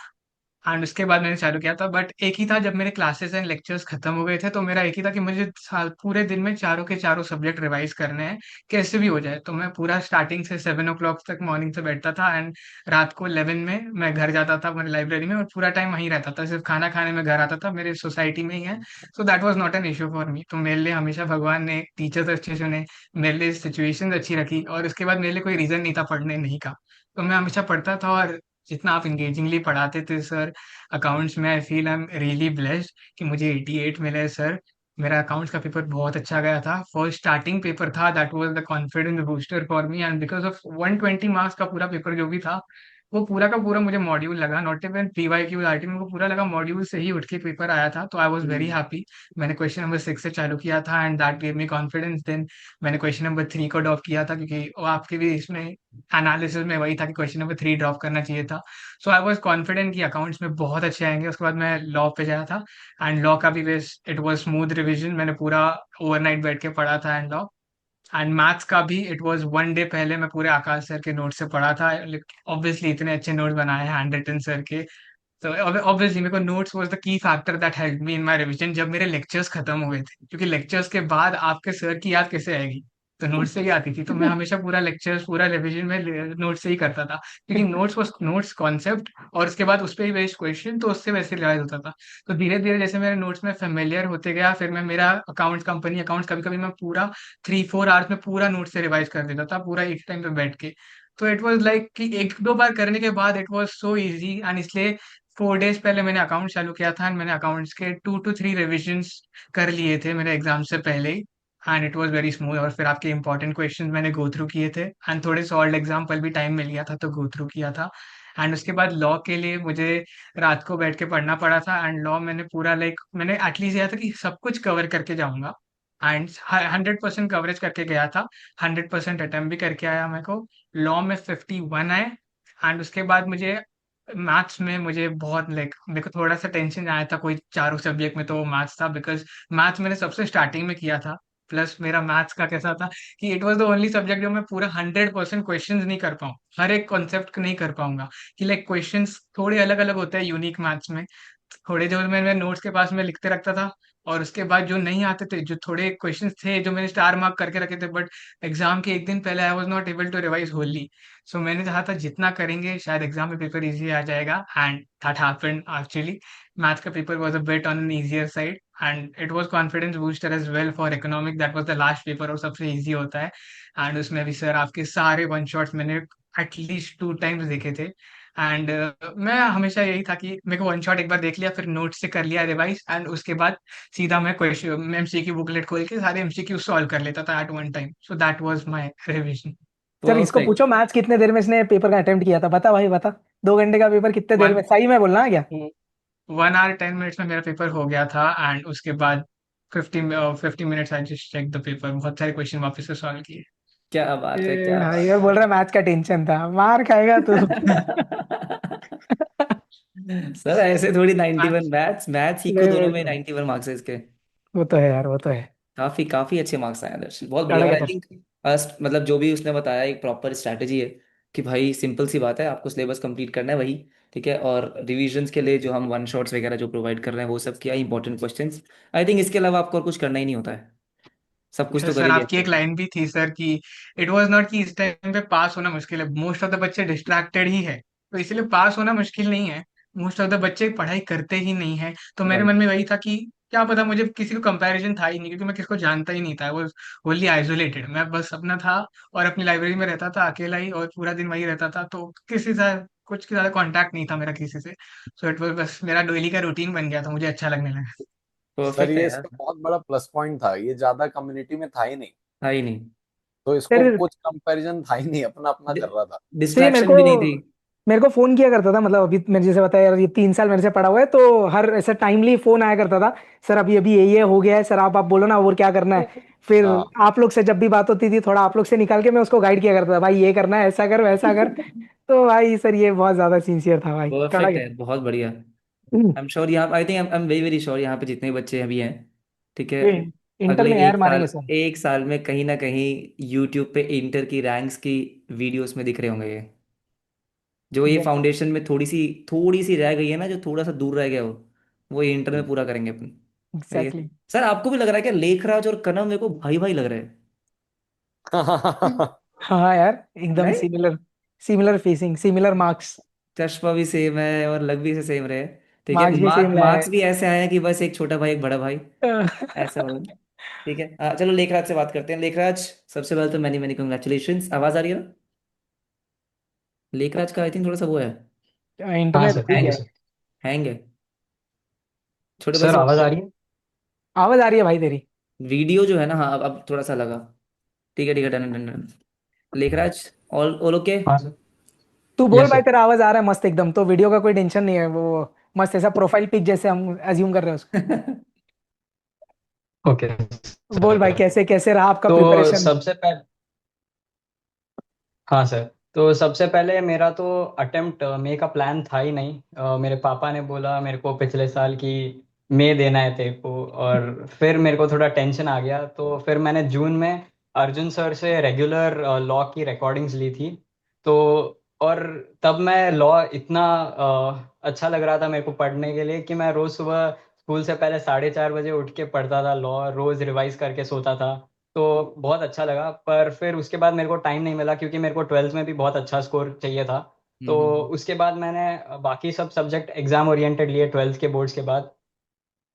एंड उसके बाद मैंने चालू किया था। बट एक ही था, जब मेरे क्लासेस एंड लेक्चर्स खत्म हो गए थे तो मेरा एक ही था कि मुझे पूरे दिन में चारों के चारों सब्जेक्ट रिवाइज करने हैं, कैसे भी हो जाए। तो मैं पूरा स्टार्टिंग से 7 o'clock तक मॉर्निंग से बैठता था, एंड रात को 11 में मैं घर जाता था मेरी लाइब्रेरी में, और पूरा टाइम वहीं रहता था, सिर्फ खाना खाने में घर आता था, मेरे सोसाइटी में ही है। सो that was not an issue for me. तो मेरे लिए हमेशा भगवान ने टीचर्स अच्छे चुने, मेरे लिए सिचुएशन अच्छी रखी, और उसके बाद मेरे लिए कोई रीजन नहीं था पढ़ने नहीं का। तो मैं हमेशा पढ़ता था। और जितना आप इंगेजिंगली पढ़ाते थे सर अकाउंट्स में, I feel I am really blessed कि मुझे 88 मिले सर। मेरा अकाउंट्स का पेपर बहुत अच्छा गया था, फर्स्ट स्टार्टिंग पेपर था, that was the confidence booster for me. And because of 120 marks का पूरा पेपर जो भी था, वो पूरा का पूरा मुझे मॉड्यूल लगा, नॉट इवन पीवाईक्यू आरटी, मेरे को पूरा लगा मॉड्यूल से ही उठ के पेपर आया था। तो आई वाज वेरी हैप्पी। मैंने क्वेश्चन नंबर 6 से चालू किया था and that gave me confidence. Then मैंने क्वेश्चन नंबर 3 को ड्रॉप किया था, क्योंकि वो आपके भी इसमें एनालिसिस में वही था कि क्वेश्चन नंबर 3 ड्रॉप करना चाहिए था। सो आई वाज कॉन्फिडेंट कि अकाउंट्स में बहुत अच्छे आएंगे। उसके बाद मैं लॉ पे गया था, एंड लॉ का भी base it was smooth revision, मैंने पूरा ओवरनाइट बैठ के पढ़ा था। एंड लॉ एंड मैथ्स का भी इट वाज 1 डे पहले मैं पूरे आकाश सर के नोट से पढ़ा था। ऑब्वियसली इतने अच्छे नोट्स बनाए हैं हैंड रिटन सर के। तो ऑब्वियसली मेरे को notes was the key factor that help me in my revision जब मेरे लेक्चर्स खत्म हो गए थे, क्योंकि लेक्चर्स के बाद आपके सर की याद कैसे आएगी, तो नोट्स से ही आती थी। तो मैं हमेशा पूरा लेक्चर्स पूरा रिवीजन में नोट्स से ही करता था, क्योंकि नोट्स कॉन्सेप्ट और उसके बाद उस पर ही बेस्ड क्वेश्चन, तो उससे वैसे रिवाइज होता था। तो धीरे धीरे जैसे मेरे नोट्स में फेमिलियर होते गया, फिर मैं मेरा अकाउंट्स कंपनी अकाउंट्स कभी कभी मैं पूरा 3 4 आवर्स में पूरा नोट से रिवाइज कर देता था, पूरा एक टाइम पे बैठ के। तो इट वाज लाइक कि एक दो बार करने के बाद it was so easy, and इसलिए 4 डेज पहले मैंने अकाउंट चालू किया था, एंड मैंने अकाउंट्स के 2 to 3 रिविजन्स कर लिए थे मेरे एग्जाम से पहले ही, and it was very smooth. और फिर आपके इंपॉर्टेंट क्वेश्चंस मैंने गो थ्रू किए थे, एंड थोड़े सॉल्व एग्जाम्पल भी टाइम मिल गया था तो गो थ्रू किया था। एंड उसके बाद लॉ के लिए मुझे रात को बैठ के पढ़ना पड़ा था, एंड लॉ मैंने पूरा लाइक मैंने एटलीस्ट यह था कि सब कुछ कवर करके जाऊंगा, एंड 100% कवरेज करके गया था। 100% अटेम्प्ट भी करके आया मेरे को। लॉ में 51 आए। एंड उसके बाद मुझे मैथ्स में मुझे बहुत लाइक मेरे को थोड़ा सा टेंशन आया था, कोई चारों सब्जेक्ट में तो वो मैथ्स था, बिकॉज मैथ्स मैंने सबसे स्टार्टिंग में किया था। प्लस मेरा मैथ्स का कैसा था कि it was the only subject जो मैं पूरा 100% क्वेश्चंस नहीं कर पाऊँ, हर एक कॉन्सेप्ट नहीं कर पाऊंगा, कि लाइक क्वेश्चंस थोड़े अलग अलग होते हैं यूनिक मैथ्स में। थोड़े जो मैं नोट्स के पास में लिखते रखता था, और उसके बाद जो नहीं आते थे, जो थोड़े क्वेश्चंस थे जो मैंने स्टार मार्क करके रखे थे, बट एग्जाम के एक दिन पहले I was not able to revise wholly. So मैंने चाहा था जितना करेंगे शायद एग्जाम में पेपर इजी आ जाएगा, and that happened actually. Math का paper was a bit on an easier side, and it was confidence booster as well for economic, that was the last paper और सबसे इजी होता है। And उसमें भी sir आपके सारे वन शॉट्स मैंने एटलीस्ट 2 टाइम्स देखे थे। एंड मैं हमेशा यही था कि मेरे को वन शॉट एक बार देख लिया, फिर नोट से कर लिया रिवाइज, एंड उसके बाद सीधा मैं क्वेश्चन एमसीक्यू बुकलेट खोल के सारे एमसीक्यू सॉल्व कर लेता था at one time. So that was my revision. चल इसको परफेक्ट। पूछो मैथ्स कितने देर में इसने पेपर का अटेम्प्ट किया था, बता भाई बता। 2 घंटे का पेपर कितने देर में, वन सही में बोलना है क्या? 1 hour 10 minutes में मेरा पेपर हो गया था, एंड उसके बाद 50 minutes I just check the paper, बहुत सारे क्वेश्चन वापस से सॉल्व किए। क्या बात है, ये क्या भाई बात यार बोल रहा है मैथ्स का टेंशन था, मार खाएगा तू। सर ऐसे थोड़ी 91 मैथ्स मैथ्स मैथ्स इको नहीं दोनों नहीं, में 91 मार्क्स है इसके। वो तो है यार, वो तो है। काफी काफी अच्छे मार्क्स आए आदर्श, बहुत बढ़िया। कड़क और है आई तो। थिंक मतलब जो भी उसने बताया एक प्रॉपर स्ट्रैटेजी है कि भाई सिंपल सी बात है, आपको सिलेबस कंप्लीट करना है वही, ठीक है। और रिविजन्स के लिए जो हम वन शॉट्स वगैरह जो प्रोवाइड कर रहे हैं वो सब किया, इंपॉर्टेंट क्वेश्चंस। आई थिंक इसके अलावा आपको और कुछ करना ही नहीं होता है, सब कुछ सर तो कर सर ही लिया आपकी एक अच्छे से। लाइन भी थी सर कि इट वाज नॉट कि इस टाइम पे पास होना मुश्किल है, मोस्ट ऑफ द बच्चे डिस्ट्रैक्टेड ही है, तो इसलिए पास होना मुश्किल नहीं है। मोस्ट ऑफ द बच्चे पढ़ाई करते ही नहीं है। तो मेरे मन राइट। में वही था कि क्या पता, मुझे किसी को कंपैरिजन था ही नहीं, क्योंकि मैं किसको जानता ही नहीं था, वो होली आइसोलेटेड, मैं बस अपना था और अपनी लाइब्रेरी में रहता था अकेला ही, और पूरा दिन वही रहता था, तो किसी से कुछ ज्यादा कांटेक्ट नहीं था मेरा किसी से। सो इट वाज बस मेरा डेली का रूटीन बन गया था, मुझे अच्छा लगने लगा। सर परफेक्ट है ये यार। इसका बहुत बड़ा प्लस पॉइंट था, ये ज्यादा कम्युनिटी में था ही नहीं, था ही नहीं। तो इसको फिर कुछ कंपैरिजन था ही नहीं, अपना अपना कर रहा था। तो ये डिस्ट्रैक्शन भी नहीं थी। मेरे को फोन किया करता था, मतलब अभी मैंने जैसे बताया यार, ये 3 साल मेरे से पढ़ा हुआ है, तो हर ऐसा टाइमली फोन आया करता था। सर अभी अभी ये हो गया है सर, आप बोलो ना और क्या करना है। फिर हाँ आप लोग से जब भी बात होती थी, थोड़ा आप लोग से निकाल के मैं उसको गाइड किया करता था, भाई ये करना है, ऐसा कर वैसा कर। तो भाई सर ये बहुत ज्यादा सिंसियर था भाई, कड़क परफेक्ट है। है, बहुत बढ़िया। हम्म, आई एम श्योर यहाँ, I think I am very very sure यहाँ पे जितने बच्चे अभी हैं, ठीक है, ये इंटर अगले में यार एक मारेंगे साल, सर। एक साल में कहीं ना कहीं यूट्यूब पे इंटर की रैंक्स की वीडियोस में दिख रहे होंगे ये, जो ये फाउंडेशन में थोड़ी सी रह गई है ना, जो थोड़ा सा दूर रह गया वो ये इंटर में पूरा करेंगे अपन। सही है। एग्जैक्टली। सर आपको भी लग रहा है क्या लेखराज और कनम मेरे को भाई भाई लग रहे हैं? हाँ यार एकदम नहीं, similar, similar facing, similar marks. चश्मा भी सेम है और लग भी से सेम रहे, ठीक है। मार्क्स भी सेम लाया मार्क्स भी ऐसे आए हैं कि बस एक छोटा भाई एक बड़ा भाई, है। ऐसा हो। ठीक है, चलो लेखराज से बात करते हैं। लेखराज, सबसे पहले तो मैनी मैनी कंग्रेचुलेशन। आवाज आ रही है ना? लेखराज का आई थिंक थोड़ा सा वो है, हाँ internet sir, weak thank you है। सर। हैंग है। छोटे भाई सर से बात आवाज आ कर। रही है? आवाज आ रही है भाई तेरी। वीडियो जो है ना, हाँ अब थोड़ा सा लगा। ठीक है ठीक है, done done done. Lekhraj, all okay. हाँ सर। तू बोल यस भाई, सर। तेरा आवाज आ रहा है मस्त एकदम, तो वीडियो का कोई टेंशन नहीं है वो। मस्त ऐसा प्रोफाइल पिक जैसे हम अज्यूम कर रहे हैं उसको। ओके बोल भाई, सर। कैसे कैसे रहा आपका तो प्रिपरेशन? सबसे पहले, हाँ सर, तो सबसे पहले मेरा तो अटेम्प्ट मई का प्लान था ही नहीं। मेरे पापा ने बोला मेरे को पिछले साल की मई देना है तेरे को, और फिर मेरे को थोड़ा टेंशन आ गया, तो फिर मैंने जून में अर्जुन सर से रेगुलर लॉ की रिकॉर्डिंग्स ली थी। तो और तब मैं लॉ इतना अच्छा लग रहा था मेरे को पढ़ने के लिए कि मैं रोज सुबह स्कूल से पहले 4:30 बजे उठ के पढ़ता था लॉ, रोज रिवाइज करके सोता था। तो बहुत अच्छा लगा, पर फिर उसके बाद मेरे को टाइम नहीं मिला, क्योंकि मेरे को ट्वेल्थ में भी बहुत अच्छा स्कोर चाहिए था। तो हम्म। उसके बाद मैंने बाकी सब सब्जेक्ट एग्जाम ओरिएंटेड लिए ट्वेल्थ के बोर्ड्स के बाद।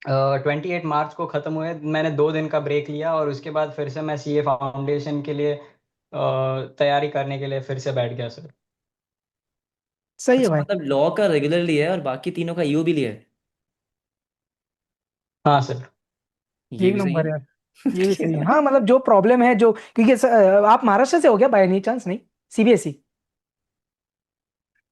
28 मार्च को ख़त्म हुए, मैंने 2 दिन का ब्रेक लिया, और उसके बाद फिर से मैं सीए फाउंडेशन के लिए तैयारी करने के लिए फिर से बैठ गया सर। सही है अच्छा, भाई। मतलब लॉ का रेगुलर लिया है और बाकी तीनों का ईओ भी लिया है। हाँ सर। ये एक भी सही है। नंबर यार। ये भी सही है। हाँ मतलब जो प्रॉब्लम है जो, क्योंकि आप महाराष्ट्र से हो क्या बाय एनी चांस? नहीं, सीबीएसई?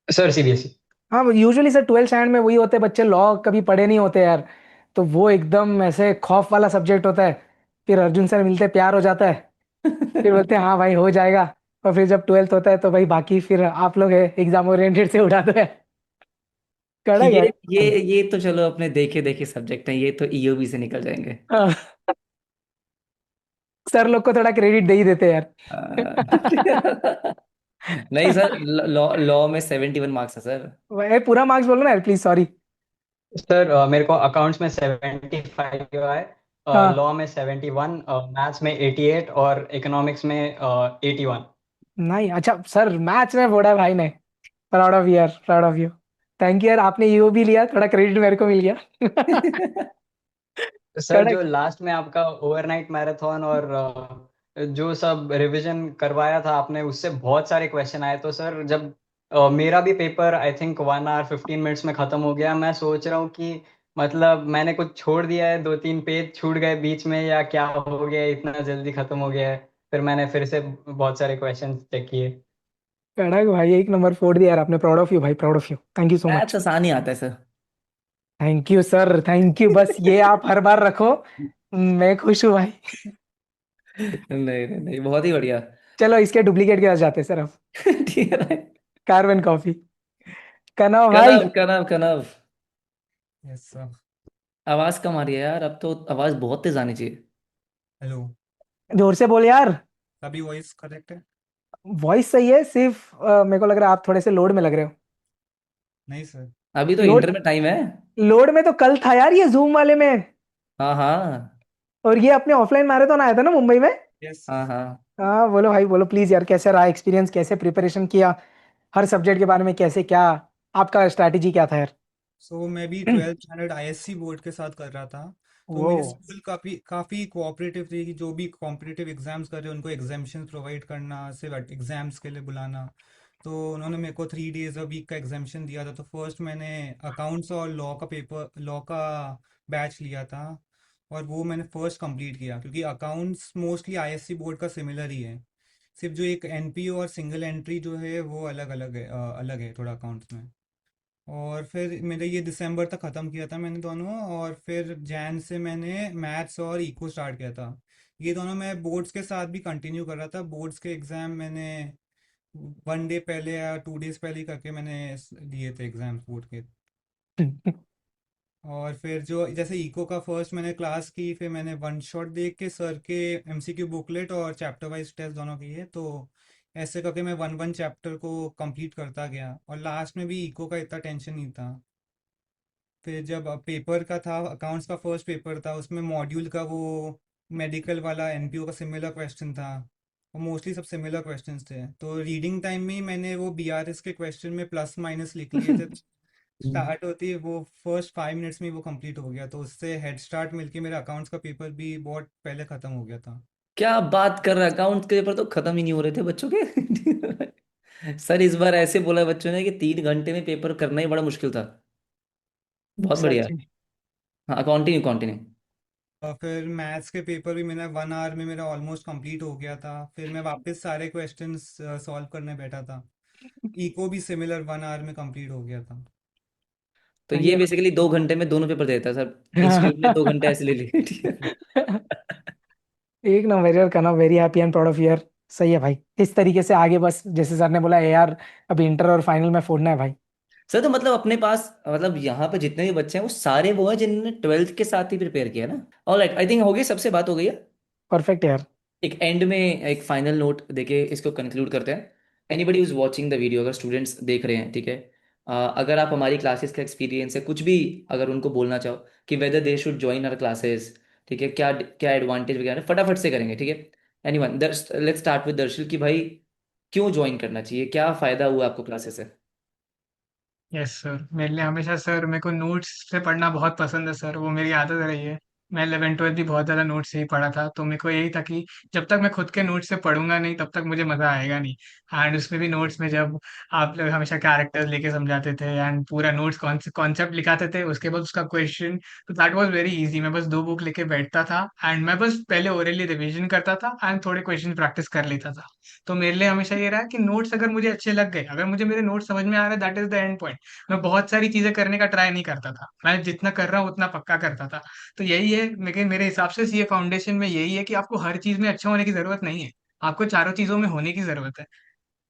Sir CBSE. हाँ, यूजुअली सर 12th स्टैंडर्ड में वही होते हैं बच्चे, लॉ कभी पढ़े नहीं होते यार, तो वो एकदम ऐसे खौफ वाला सब्जेक्ट होता है। फिर अर्जुन सर मिलते प्यार हो जाता है, फिर बोलते हैं हाँ भाई हो जाएगा। और फिर जब 12th होता है तो भाई बाकी फिर आप लोग है एग्जाम ओरिएंटेड से उड़ा दो है। कड़क ये यार। ये ये तो चलो अपने देखे देखे सब्जेक्ट हैं, ये तो ईओबी से निकल जाएंगे। हाँ, सर लोग को थोड़ा क्रेडिट दे ही देते हैं यार। नहीं सर, लॉ लॉ में 71 मार्क्स है सर। पूरा मार्क्स बोलो ना यार प्लीज, सॉरी। सर मेरे को अकाउंट्स में 75 आए, हाँ। लॉ में 71, मैथ्स में 88 और इकोनॉमिक्स में 81। नहीं अच्छा सर, मैथ्स में बोला भाई ने। प्राउड ऑफ यार, proud of you. Thank you यार, आपने ईओ भी लिया, थोड़ा क्रेडिट मेरे को मिल गया। सर जो कड़क। लास्ट में आपका ओवरनाइट मैराथन और जो सब रिवीजन करवाया था आपने, उससे बहुत सारे क्वेश्चन आए। तो सर जब मेरा भी paper I think 1 hour 15 minutes में खत्म हो गया, मैं सोच रहा हूँ कि मतलब मैंने कुछ छोड़ दिया है, 2 3 पेज छूट गए बीच में, या क्या हो गया इतना जल्दी खत्म हो गया है। फिर मैंने फिर से बहुत सारे क्वेश्चन चेक किए। कड़क भाई, एक नंबर फोड़ दिया यार आपने, प्राउड ऑफ यू भाई, proud of you, thank you so maths much. आसान ही आता है sir. Thank you sir, thank you, बस ये आप हर बार रखो, मैं खुश हूँ भाई। नहीं नहीं नहीं, बहुत ही बढ़िया। चलो इसके डुप्लीकेट के पास जाते हैं सर अब। ठीक है भाई। Carbon coffee. कनव भाई। कनव कनव कनव। Yes sir. आवाज कम आ रही है यार, अब तो आवाज बहुत तेज आनी चाहिए। हेलो। जोर से बोल यार। अभी वॉइस करेक्ट है? वॉइस सही है, सिर्फ मेरे को लग रहा है आप थोड़े से लोड में लग रहे हो। नहीं सर। अभी तो लोड। इंटर में टाइम है। लोड में तो कल था यार ये जूम वाले में। हाँ हाँ। और ये अपने ऑफलाइन मैराथन आया था ना मुंबई में। यस हाँ सर। हाँ। हाँ बोलो भाई बोलो प्लीज यार, कैसे रहा एक्सपीरियंस, कैसे प्रिपरेशन किया, हर सब्जेक्ट के बारे में कैसे क्या, आपका स्ट्रैटेजी क्या था यार? सो मैं भी 12th स्टैंडर्ड आईएससी बोर्ड के साथ कर रहा था। तो वो। मेरी स्कूल काफ़ी काफ़ी कोऑपरेटिव थी कि जो भी कॉम्पिटिटिव एग्जाम्स कर रहे हैं उनको एग्जामेशन प्रोवाइड करना, सिर्फ एग्जाम्स के लिए बुलाना। तो उन्होंने मेरे को 3 डेज अ वीक का एग्जामेशन दिया था। तो फर्स्ट मैंने अकाउंट्स और लॉ का बैच लिया था। और वो मैंने फर्स्ट कंप्लीट किया, क्योंकि अकाउंट्स मोस्टली आईएससी बोर्ड का सिमिलर ही है। सिर्फ जो एक एनपीओ और सिंगल एंट्री जो है वो अलग अलग है, अलग है थोड़ा अकाउंट्स में। और फिर मेरे ये दिसंबर तक ख़त्म किया था मैंने दोनों। और फिर जैन से मैंने मैथ्स और इको स्टार्ट किया था। ये दोनों मैं बोर्ड्स के साथ भी कंटिन्यू कर रहा था। बोर्ड्स के एग्ज़ाम मैंने 1 डे पहले या 2 डेज पहले ही करके मैंने दिए थे एग्ज़ाम्स बोर्ड के। और फिर जो जैसे इको का फर्स्ट मैंने क्लास की, फिर मैंने वन शॉट देख के सर के एमसीक्यू बुकलेट और चैप्टर वाइज टेस्ट दोनों किए। तो ऐसे करके मैं वन वन चैप्टर को कंप्लीट करता गया, और लास्ट में भी इको का इतना टेंशन नहीं था। फिर जब पेपर का था, अकाउंट्स का फर्स्ट पेपर था, उसमें मॉड्यूल का वो मेडिकल वाला एनपीओ का सिमिलर क्वेश्चन था। और मोस्टली सब सिमिलर क्वेश्चंस थे, तो रीडिंग टाइम में ही मैंने वो बीआरएस के क्वेश्चन में प्लस माइनस लिख लिए थे। स्टार्ट होती है वो फर्स्ट 5 मिनट्स में ही वो कंप्लीट हो गया, तो उससे हेड स्टार्ट मिलके मेरा अकाउंट्स का पेपर भी बहुत पहले ख़त्म हो गया था। क्या बात कर रहा है, अकाउंट के पेपर तो खत्म ही नहीं हो रहे थे बच्चों के। सर इस बार ऐसे बोला बच्चों ने कि 3 घंटे में पेपर करना ही बड़ा मुश्किल था। बहुत बढ़िया। सच में। हाँ, कंटिन्यू कंटिन्यू। और फिर मैथ्स के पेपर भी मैंने 1 आवर में मेरा ऑलमोस्ट कंप्लीट हो गया था। फिर मैं वापस सारे क्वेश्चंस सॉल्व करने बैठा था। इको भी सिमिलर 1 आवर में कंप्लीट हो गया था। तो सही ये है बेसिकली 2 घंटे में दोनों पेपर देता है सर, इंस्टीट्यूट ने 2 घंटे ऐसे ले लिए। ठीक है। भाई। एक नंबर यार, करना very happy and proud of year. सही है भाई, इस तरीके से आगे बस जैसे सर ने बोला है यार, अभी इंटर और फाइनल में फोड़ना है भाई। सर तो मतलब अपने पास, मतलब यहाँ पे जितने भी बच्चे हैं वो सारे वो हैं जिन्होंने 12th के साथ ही प्रिपेयर किया ना। ऑलराइट, आई थिंक हो गई, सबसे बात हो गई है। परफेक्ट यार। एक एंड में एक फाइनल नोट देके इसको कंक्लूड करते हैं। Anybody is watching the video, अगर स्टूडेंट्स देख रहे हैं, ठीक है, अगर आप हमारी क्लासेस का एक्सपीरियंस है कुछ भी, अगर उनको बोलना चाहो कि whether they should join our classes, ठीक है, क्या क्या एडवांटेज वगैरह, फटाफट से करेंगे, ठीक है। Anyone, let's start with Darsheel कि भाई क्यों ज्वाइन करना चाहिए, क्या फायदा हुआ आपको क्लासेस से। यस सर, मेरे लिए हमेशा सर, मेरे को नोट्स से पढ़ना बहुत पसंद है सर, वो मेरी आदत रही है। मैं 11 12 भी बहुत ज़्यादा नोट्स से ही पढ़ा था, तो मेरे को यही था कि जब तक मैं खुद के नोट्स से पढ़ूंगा नहीं तब तक मुझे मज़ा आएगा नहीं। एंड उसमें भी नोट्स में जब आप लोग हमेशा कैरेक्टर्स लेके समझाते थे एंड पूरा नोट्स कॉन्सेप्ट लिखाते थे, उसके बाद उसका क्वेश्चन, तो दैट वाज वेरी इजी। मैं बस 2 बुक लेके बैठता था एंड मैं बस पहले ओरली रिवीजन करता था एंड थोड़े क्वेश्चन प्रैक्टिस कर लेता था। तो मेरे लिए हमेशा ये रहा कि नोट्स अगर मुझे अच्छे लग गए, अगर मुझे मेरे नोट्स समझ में आ रहे, that is the end point. मैं बहुत सारी चीजें करने का ट्राई नहीं करता था, मैं जितना कर रहा हूँ उतना पक्का करता था। तो यही है, लेकिन मेरे हिसाब से सीए फाउंडेशन में यही है कि आपको हर चीज में अच्छा होने की जरूरत नहीं है, आपको चारों चीजों में होने की जरूरत है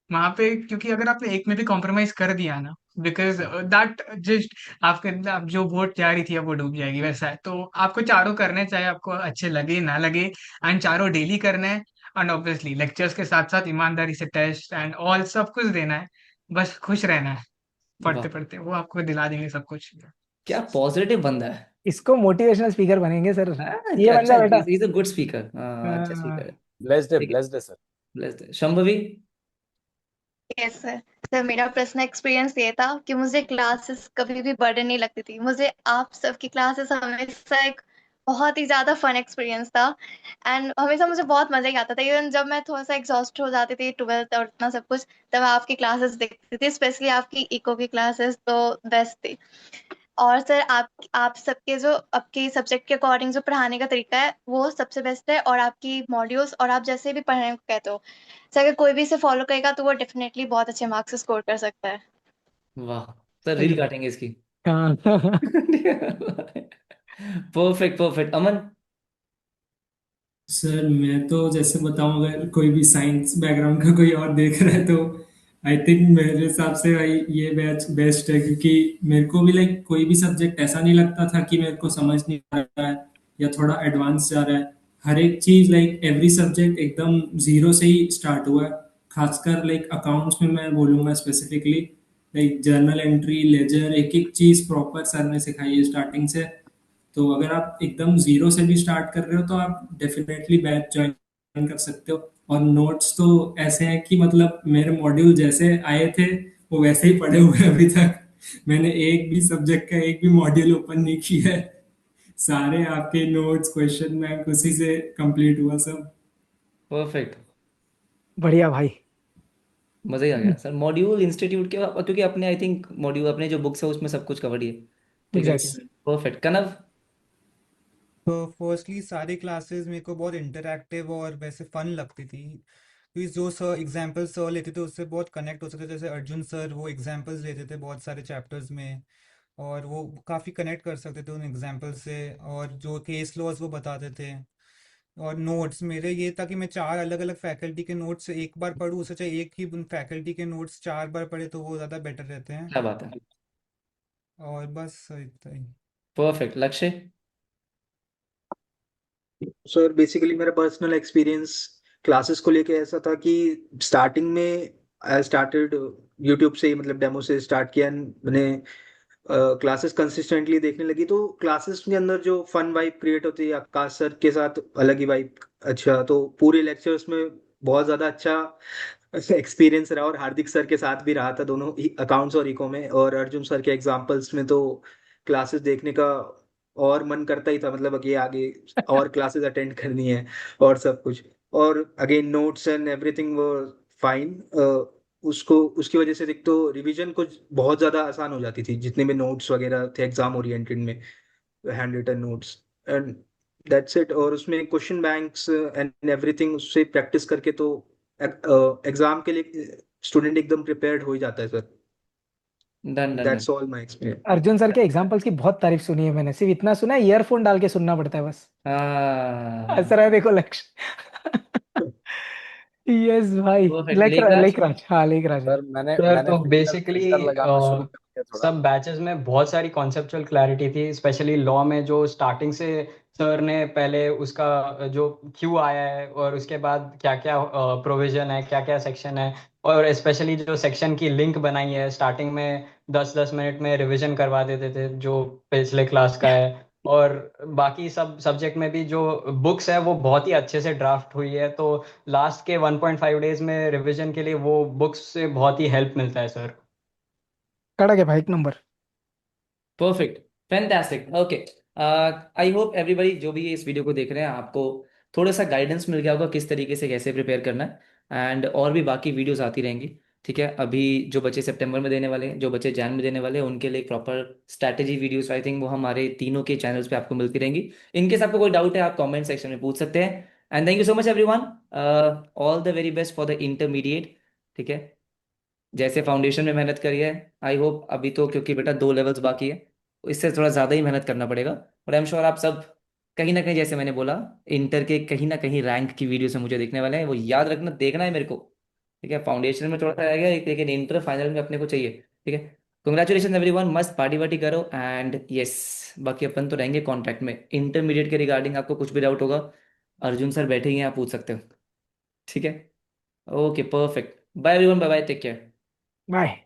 वहां पे। क्योंकि अगर आपने एक में भी कॉम्प्रोमाइज कर दिया ना, बिकॉज दैट जस्ट आपके आप जो वोट जा रही थी अब वो डूब जाएगी, वैसा है। तो आपको चारों करने, चाहे आपको अच्छे लगे ना लगे, एंड चारों डेली करने हैं। एंड ऑब्वियसली लेक्चर्स के साथ साथ ईमानदारी से टेस्ट एंड ऑल सब कुछ देना है। बस खुश रहना है वाह, पढ़ते पढ़ते, वो आपको दिला देंगे सब कुछ। क्या पॉजिटिव बंदा है। इसको मोटिवेशनल स्पीकर बनेंगे सर, हाँ, ये क्या अच्छा, बन जाए बेटा। इज अ गुड स्पीकर, अच्छा स्पीकर है। ब्लेस्ड है, ठीक ब्लेस्ड है सर। है, blessed है। शंभवी। Yes sir. सर मेरा पर्सनल एक्सपीरियंस ये था कि मुझे क्लासेस कभी भी बर्डन नहीं लगती थी। मुझे आप सबकी क्लासेस हमेशा एक बहुत ही ज्यादा फन एक्सपीरियंस था एंड हमेशा मुझे बहुत मजा ही आता था। इवन जब मैं थोड़ा सा एग्जॉस्ट हो जाती थी 12th और इतना सब कुछ, तब आपकी क्लासेस देखती थी, स्पेशली आपकी इको की क्लासेस तो बेस्ट थी। और सर आप सबके जो आपके सब्जेक्ट के अकॉर्डिंग जो पढ़ाने का तरीका है वो सबसे बेस्ट है, और आपकी मॉड्यूल्स और आप जैसे भी पढ़ने को कहते हो सर, अगर कोई भी इसे फॉलो करेगा तो वो डेफिनेटली बहुत अच्छे मार्क्स स्कोर कर सकता है। वाह, सर सही रील बात। काटेंगे इसकी। हाँ परफेक्ट परफेक्ट। अमन। सर मैं तो जैसे बताऊं, अगर कोई भी साइंस बैकग्राउंड का कोई और देख रहा है तो आई थिंक मेरे हिसाब से भाई ये बैच बेस्ट है, क्योंकि मेरे को भी लाइक कोई भी सब्जेक्ट ऐसा नहीं लगता था कि मेरे को समझ नहीं आ रहा है या थोड़ा एडवांस जा रहा है। हर एक चीज लाइक एवरी सब्जेक्ट एकदम जीरो से ही स्टार्ट हुआ है। खासकर लाइक अकाउंट्स में मैं बोलूंगा specifically, like journal entry, ledger, एक एक चीज प्रॉपर सर ने सिखाई है स्टार्टिंग से। तो अगर आप एकदम जीरो से भी स्टार्ट कर रहे हो तो आप डेफिनेटली बैच ज्वाइन कर सकते हो। और नोट्स तो ऐसे हैं कि मतलब मेरे मॉड्यूल जैसे आए थे वो वैसे ही पड़े हुए हैं अभी तक। मैंने एक भी सब्जेक्ट का एक भी मॉड्यूल ओपन नहीं किया है। सारे आपके नोट्स, क्वेश्चन बैंक उसी से कंप्लीट हुआ सब। परफेक्ट। बढ़िया भाई। मजा ही आ गया सर। मॉड्यूल इंस्टीट्यूट के, क्योंकि अपने आई थिंक मॉड्यूल अपने जो बुक्स है उसमें सब कुछ कवर ही है। ठीक है। एग्जैक्टली। परफेक्ट। कनव। तो फर्स्टली सारी क्लासेस मेरे को बहुत इंटरैक्टिव और वैसे फन लगती थी, क्योंकि जो सर एग्जाम्पल सर लेते थे उससे बहुत कनेक्ट हो सकते थे। जैसे अर्जुन सर वो एग्जाम्पल्स लेते थे बहुत सारे चैप्टर्स में, और वो काफ़ी कनेक्ट कर सकते थे उन एग्जाम्पल से, और जो केस लॉज वो बताते थे। और नोट्स मेरे ये था कि मैं 4 अलग अलग फैकल्टी के नोट्स एक बार पढूं, उससे अच्छा एक ही फैकल्टी के नोट्स 4 बार पढ़े तो वो ज़्यादा बेटर रहते हैं। क्या बात है। और बस इतना ही। परफेक्ट। लक्ष्य। सर बेसिकली मेरा पर्सनल एक्सपीरियंस क्लासेस को लेके ऐसा था कि स्टार्टिंग में आई स्टार्टेड यूट्यूब से ही, मतलब डेमो से स्टार्ट किया। मैंने क्लासेस कंसिस्टेंटली देखने लगी तो क्लासेस के अंदर जो फन वाइब क्रिएट होती है, आकाश सर के साथ अलग ही वाइब। अच्छा, तो पूरे लेक्चर्स में बहुत ज़्यादा अच्छा एक्सपीरियंस रहा, और हार्दिक सर के साथ भी रहा था दोनों अकाउंट्स और इको में। और अर्जुन सर के एग्जाम्पल्स में तो क्लासेस देखने का और मन करता ही था, मतलब कि आगे और क्लासेस अटेंड करनी है और सब कुछ। और अगेन नोट्स एंड एवरीथिंग वो फाइन। उसको उसकी वजह से एक तो रिवीजन कुछ बहुत ज़्यादा आसान हो जाती थी, जितने भी नोट्स वगैरह थे एग्जाम ओरिएंटेड में, hand written notes and that's it. और उसमें क्वेश्चन बैंक्स एंड एवरीथिंग उससे प्रैक्टिस करके तो एग्जाम के लिए स्टूडेंट एकदम प्रिपेयर्ड हो ही जाता है sir. Done done done. That's all my experience. Arjun sir के एग्जाम्पल्स की बहुत तारीफ सुनी है मैंने, सिर्फ इतना सुना है ईयरफोन डाल के सुनना पड़ता है बस। हाँ। हंस रहा है देखो लक्ष्य। यस भाई। परफेक्ट। लेखराज। लेक राज, हाँ लेक राज है। सर मैंने सर मैंने तो फिल्टर बेसिकली फिल्टर लगाना शुरू कर दिया थोड़ा। सब बैचेस में बहुत सारी कॉन्सेप्चुअल क्लैरिटी थी, स्पेशली लॉ में जो स्टार्टिंग से सर ने पहले उसका जो क्यों आया है और उसके बाद क्या क्या प्रोविजन है, क्या क्या सेक्शन है, और स्पेशली जो सेक्शन की लिंक बनाई है स्टार्टिंग में 10-10 मिनट में रिवीजन करवा देते थे जो पिछले क्लास का है। और बाकी सब सब्जेक्ट में भी जो बुक्स है वो बहुत ही अच्छे से ड्राफ्ट हुई है, तो लास्ट के 1.5 डेज में रिवीजन के लिए वो बुक्स से बहुत ही हेल्प मिलता है सर। कड़क है भाई, एक number. Perfect. Fantastic. Okay. I hope everybody जो भी इस वीडियो को देख रहे हैं आपको थोड़ा सा गाइडेंस मिल गया होगा किस तरीके से कैसे प्रिपेयर करना है। एंड और भी बाकी वीडियोस आती रहेंगी, ठीक है। अभी जो बच्चे सितंबर में देने वाले हैं, जो बच्चे जैन में देने वाले हैं, उनके लिए proper strategy videos I think वो हमारे तीनों के चैनल्स पे आपको मिलती रहेंगी। इनकेस आपको कोई डाउट है आप कमेंट सेक्शन में पूछ सकते हैं। And thank you so much everyone, all the very best for the intermediate, ठीक है। जैसे फाउंडेशन में मेहनत करी है, आई होप अभी तो क्योंकि बेटा 2 लेवल्स बाकी है, इससे थोड़ा ज़्यादा ही मेहनत करना पड़ेगा। और आई एम श्योर आप सब कहीं ना कहीं, जैसे मैंने बोला, इंटर के कहीं ना कहीं रैंक की वीडियो से मुझे देखने वाले हैं। वो याद रखना, देखना है मेरे को, ठीक है। फाउंडेशन में थोड़ा सा रह गया लेकिन इंटर फाइनल में अपने को चाहिए, ठीक है। कंग्रेचुलेशन एवरीवन, मस्त पार्टी वार्टी करो। एंड यस, बाकी अपन तो रहेंगे कॉन्टैक्ट में। इंटरमीडिएट के रिगार्डिंग आपको कुछ भी डाउट होगा, अर्जुन सर बैठे ही हैं, आप पूछ सकते हो, ठीक है। Okay perfect, bye everyone, bye bye, take care. Bye.